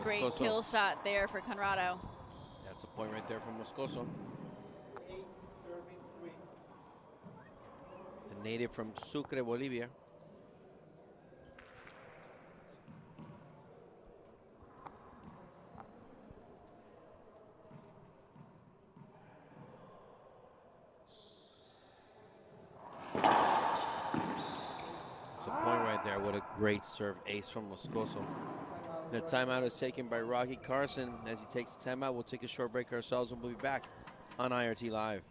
Great Moscoso. kill shot there for Conrado. That's a point right there from Moscoso. 8 serving 3. The native from Sucre, Bolivia. That's a point right there. What a great serve ace from Moscoso. The timeout is taken by Rocky Carson. As he takes the timeout, we'll take a short break ourselves and we'll be back on IRT Live.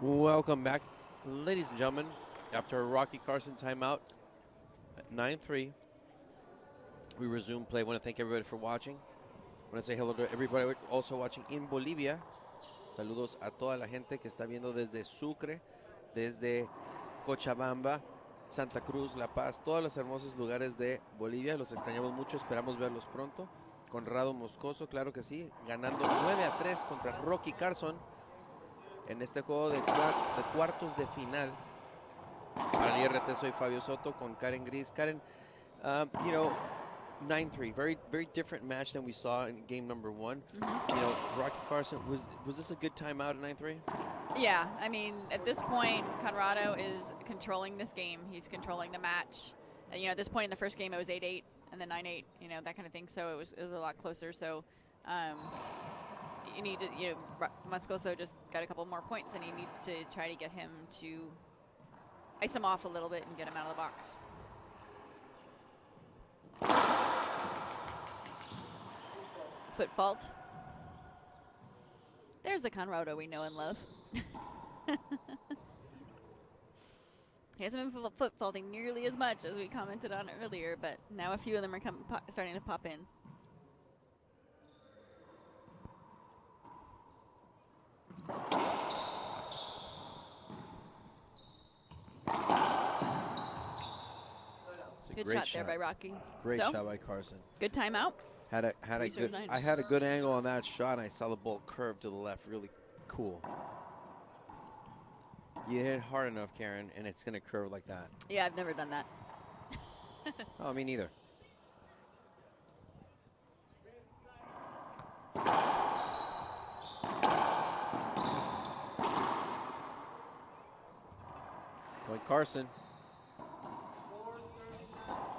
Welcome back. Ladies and gentlemen, after a Rocky Carson timeout at 9-3, we resume play. I want to thank everybody for watching. I want to say hello to everybody also watching in Bolivia. Saludos a toda la gente que está viendo desde Sucre, desde Cochabamba, Santa Cruz, La Paz, todos los hermosos lugares de Bolivia. Los extrañamos mucho, esperamos verlos pronto. Conrado Moscoso, claro que sí, ganando 9-3 contra Rocky Carson en este juego de cuartos de final. Para el IRT soy Fabio Soto con Karen Gris. Karen, you know, 9-3, very different match than we saw in game number 1. You know, Rocky Carson, was this a good timeout at 9-3? Yeah, I mean, at this point, Conrado is controlling this game. He's controlling the match. You know, at this point in the first game, it was 8-8 and then 9-8. You know, that kind of thing. So it was a lot closer. So you need to, you know, Moscoso just got a couple more points, and he needs to try to get him to ice him off a little bit and get him out of the box. Foot fault. There's the Conrado we know and love. He hasn't been foot faulting nearly as much as we commented on earlier, but now a few of them are starting to pop in. Good shot there by Rocky. Great shot by Carson. Good timeout. I had a good angle on that shot, and I saw the ball curve to the left. Really cool. You hit it hard enough, Karen, and it's going to curve like that. Yeah, I've never done that. Oh, me neither. Point Carson.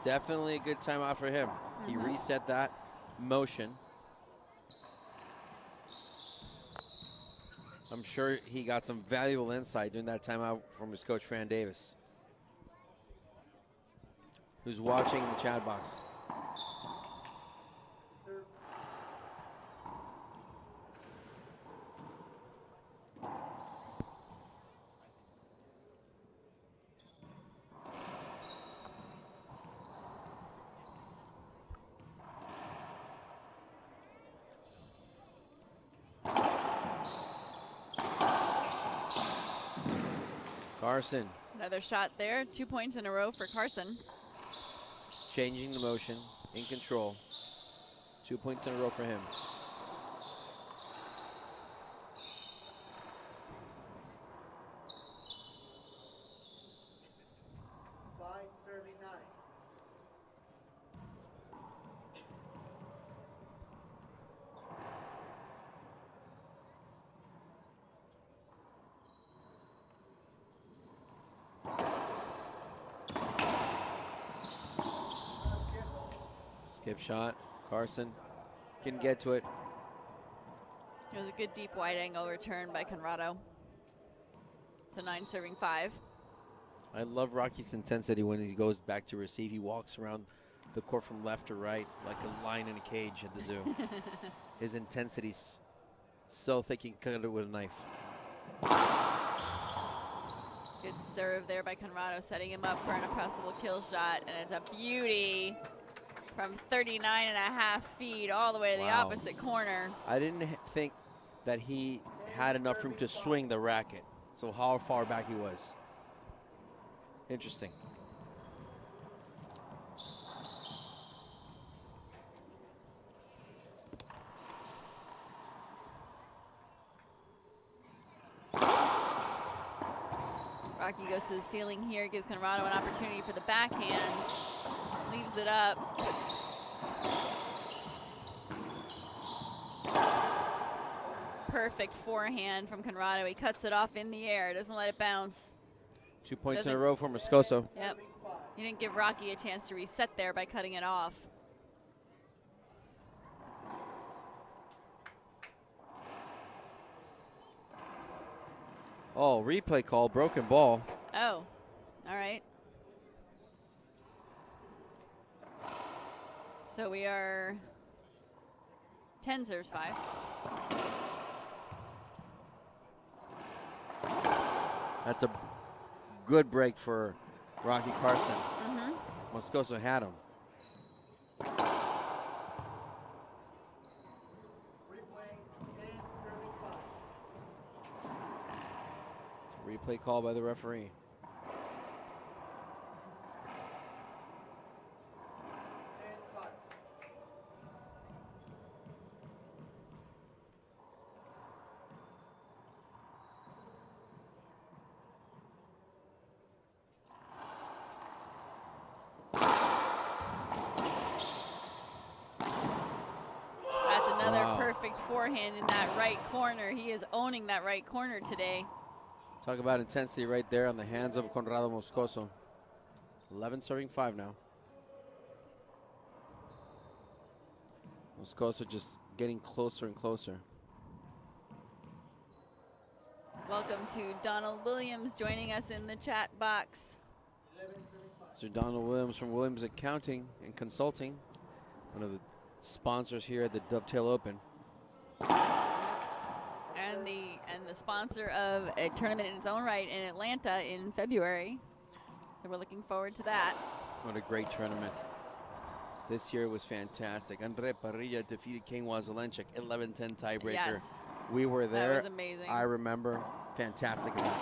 Definitely a good timeout for him. He reset that motion. I'm sure he got some valuable insight during that timeout from his coach, Fran Davis, who's watching in the chat box. Carson. Another shot there. 2 points in a row for Carson. Changing the motion, in control. 2 points in a row for him. Skip shot. Carson can get to it. It was a good deep wide angle return by Conrado. So 9 serving 5. I love Rocky's intensity when he goes back to receive. He walks around the court from left to right like a lion in a cage at the zoo. His intensity's so thick you can cut it with a knife. Good serve there by Conrado, setting him up for an impossible kill shot, and it's a beauty from 39.5 feet all the way to the opposite corner. I didn't think that he had enough room to swing the racket, so how far back he was. Interesting. Rocky goes to the ceiling here, gives Conrado an opportunity for the backhand, leaves it up. Perfect forehand from Conrado. He cuts it off in the air, doesn't let it bounce. 2 points in a row for Moscoso. Yep. He didn't give Rocky a chance to reset there by cutting it off. Oh, replay call, broken ball. Oh, all right. So we are 10 serves 5. That's a good break for Rocky Carson. Moscoso had him. Replay call by the referee. That's another perfect forehand in that right corner. He is owning that right corner today. Talk about intensity right there on the hands of Conrado Moscoso. 11 serving 5 now. Moscoso just getting closer and closer. Welcome to Donald Williams joining us in the chat box. Sir Donald Williams from Williams Accounting and Consulting, one of the sponsors here at the Dovetail Open. And the sponsor of a tournament in its own right in Atlanta in February. So we're looking forward to that. What a great tournament. This year was fantastic. Andre Parrilla defeated King Wazelenchik, 11-10 tiebreaker. Yes. We were there. That was amazing. I remember. Fantastic event.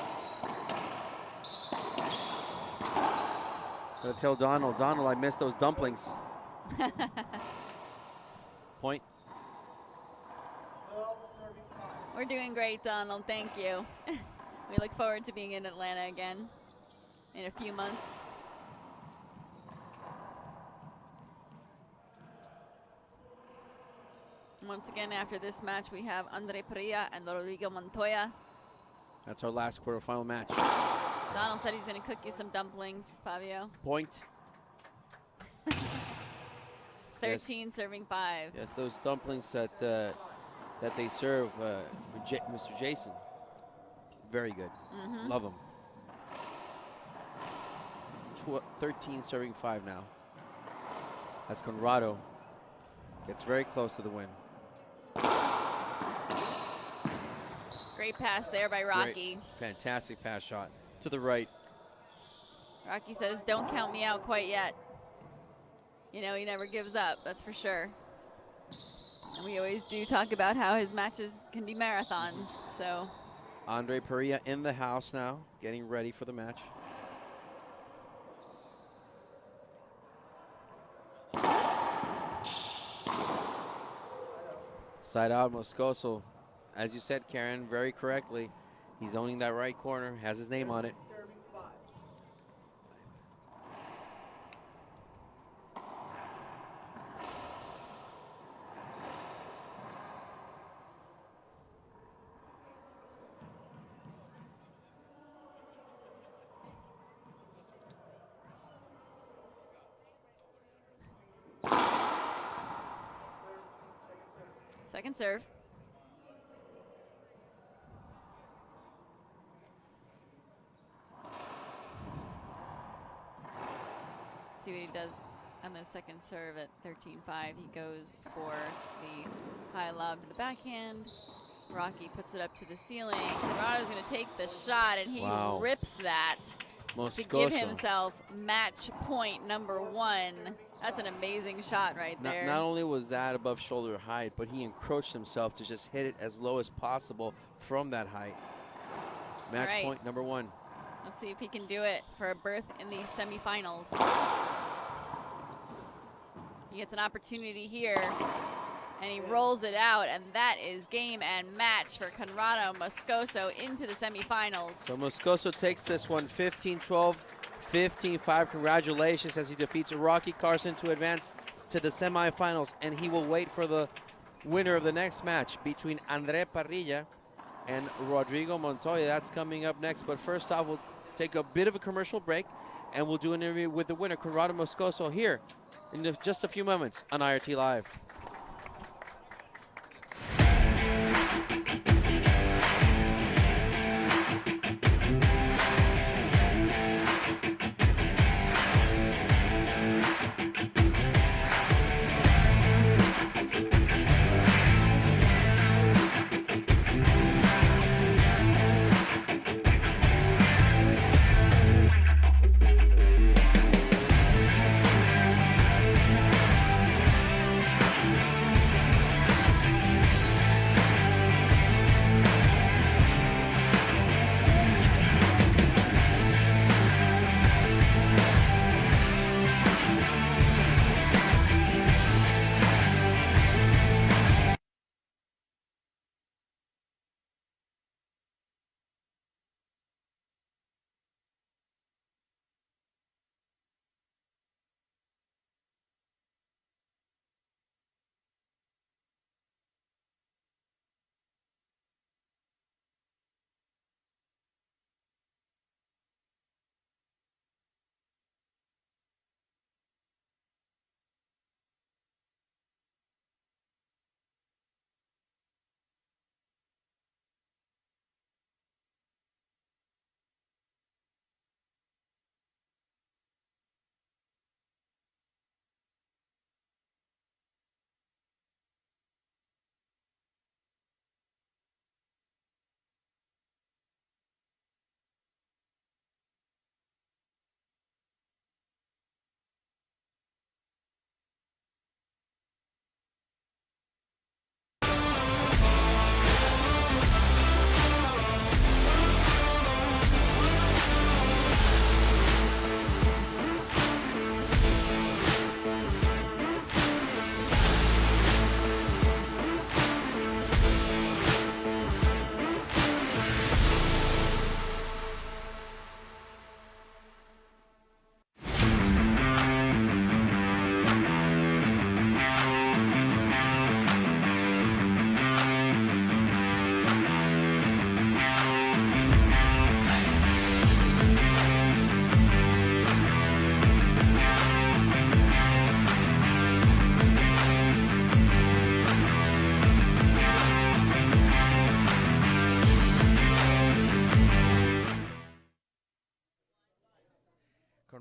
Gotta tell Donald, I missed those dumplings. Point. We're doing great, Donald. Thank you. We look forward to being in Atlanta again in a few months. Once again, after this match, we have Andre Parrilla and Rodrigo Montoya. That's our last quarterfinal match. Donald said he's going to cook you some dumplings, Fabio. Point. 13 serving 5. Yes, those dumplings that they serve Mr. Jason. Very good. Love them. 13 serving 5 now. As Conrado gets very close to the win. Great pass there by Rocky. Great. Fantastic pass shot to the right. Rocky says, don't count me out quite yet. You know, he never gives up, that's for sure. And we always do talk about how his matches can be marathons, so. Andre Parrilla in the house now, getting ready for the match. Side out, Moscoso. As you said, Karen, very correctly, he's owning that right corner, has his name on it. Second serve. See what he does on the second serve at 13-5. He goes for the high lob to the backhand. Rocky puts it up to the ceiling. Conrado's going to take the shot, and he rips that Moscoso. to give himself match point number 1. That's an amazing shot right there. Not only was that above shoulder height, but he encroached himself to just hit it as low as possible from that height. Match point number 1. Let's see if he can do it for a berth in the semifinals. He gets an opportunity here, and he rolls it out, and that is game and match for Conrado Moscoso into the semifinals. So Moscoso takes this one 15-12, 15-5. Congratulations as he defeats Rocky Carson to advance to the semifinals, and he will wait for the winner of the next match between Andre Parrilla and Rodrigo Montoya. That's coming up next, but first off, we'll take a bit of a commercial break, and we'll do an interview with the winner, Conrado Moscoso, here in just a few moments on IRT Live.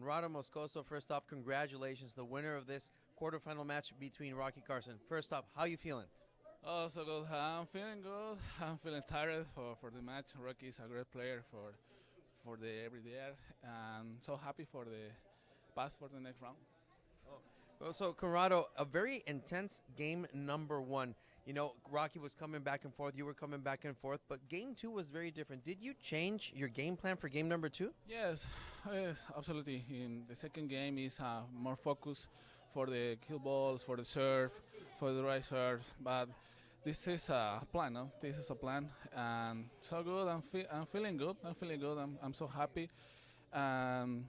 Conrado Moscoso, first off, congratulations, the winner of this quarterfinal match between Rocky Carson. First off, how you feeling? Oh, so good. I'm feeling good. I'm feeling tired for the match. Rocky is a great player for the every year, and so happy for the pass for the next round. Well, so Conrado, a very intense game number one. You know, Rocky was coming back and forth, you were coming back and forth, but game two was very different. Did you change your game plan for game number two? Yes, absolutely. In the second game is more focus for the kill balls, for the serve, for the right serves, but this is a plan, no? This is a plan, and so good. I'm feeling good. I'm feeling good. I'm so happy, and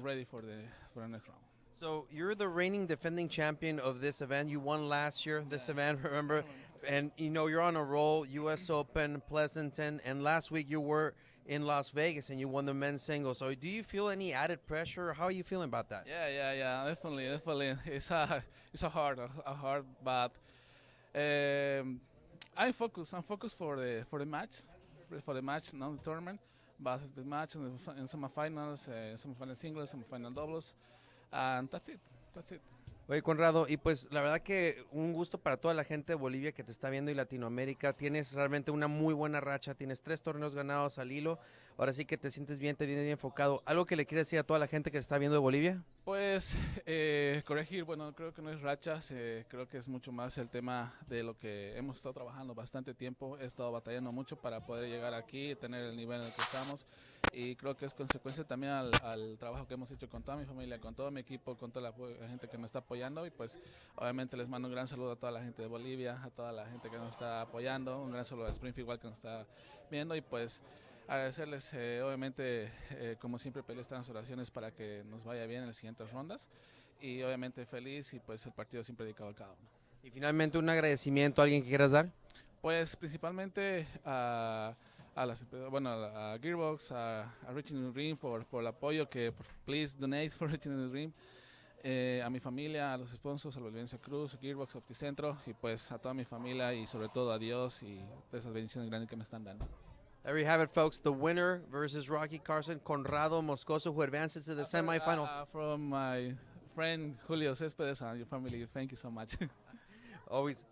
ready for the next round. So you're the reigning defending champion of this event. You won last year this event, remember? And you know you're on a roll. U.S. Open, Pleasanton, and last week you were in Las Vegas and you won the men's singles. So do you feel any added pressure? How are you feeling about that? Yeah. Definitely. It's a hard, but I'm focused. I'm focused for the match, not the tournament, but the match in semifinals, semifinal singles, semifinal doubles. And that's it. Oye, Conrado, y pues la verdad que un gusto para toda la gente de Bolivia que te está viendo y Latinoamérica. Tienes realmente una muy buena racha, tienes 3 torneos ganados al hilo. Ahora sí que te sientes bien, te vienes bien enfocado. ¿Algo que le quieres decir a toda la gente que se está viendo de Bolivia? Pues corregir, bueno, creo que no es rachas, creo que es mucho más el tema de lo que hemos estado trabajando bastante tiempo. He estado batallando mucho para poder llegar aquí, tener el nivel en el que estamos. Y creo que es consecuencia también al trabajo que hemos hecho con toda mi familia, con todo mi equipo, con toda la gente que me está apoyando. Y pues obviamente les mando un gran saludo a toda la gente de Bolivia, a toda la gente que nos está apoyando. Un gran saludo a Springfield igual que nos está viendo. Y pues agradecerles, obviamente, como siempre, pedirles estas oraciones para que nos vaya bien en las siguientes rondas. Y obviamente feliz y pues el partido siempre dedicado a cada uno. Y finalmente un agradecimiento a alguien que quieras dar. Pues principalmente a Gearbox, a Reaching the Dream por el apoyo, que please donate for Reaching the Dream, a mi familia, a los sponsors, a la Valencia Cruz, Gearbox, Opticentro, y pues a toda mi familia y sobre todo a Dios y de esas bendiciones grandes que me están dando. There you have it, folks. The winner versus Rocky Carson, Conrado Moscoso, who advances to the semifinal. From my friend Julio Céspedes and your family, thank you so much.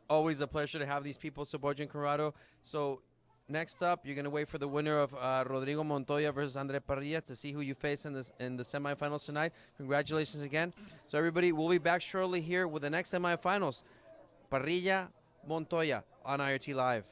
Always a pleasure to have these people support you in Conrado. So next up, you're going to wait for the winner of Rodrigo Montoya versus Andre Parrilla to see who you face in the semifinals tonight. Congratulations again. So everybody, we'll be back shortly here with the next semifinals. Parrilla, Montoya on IRT Live.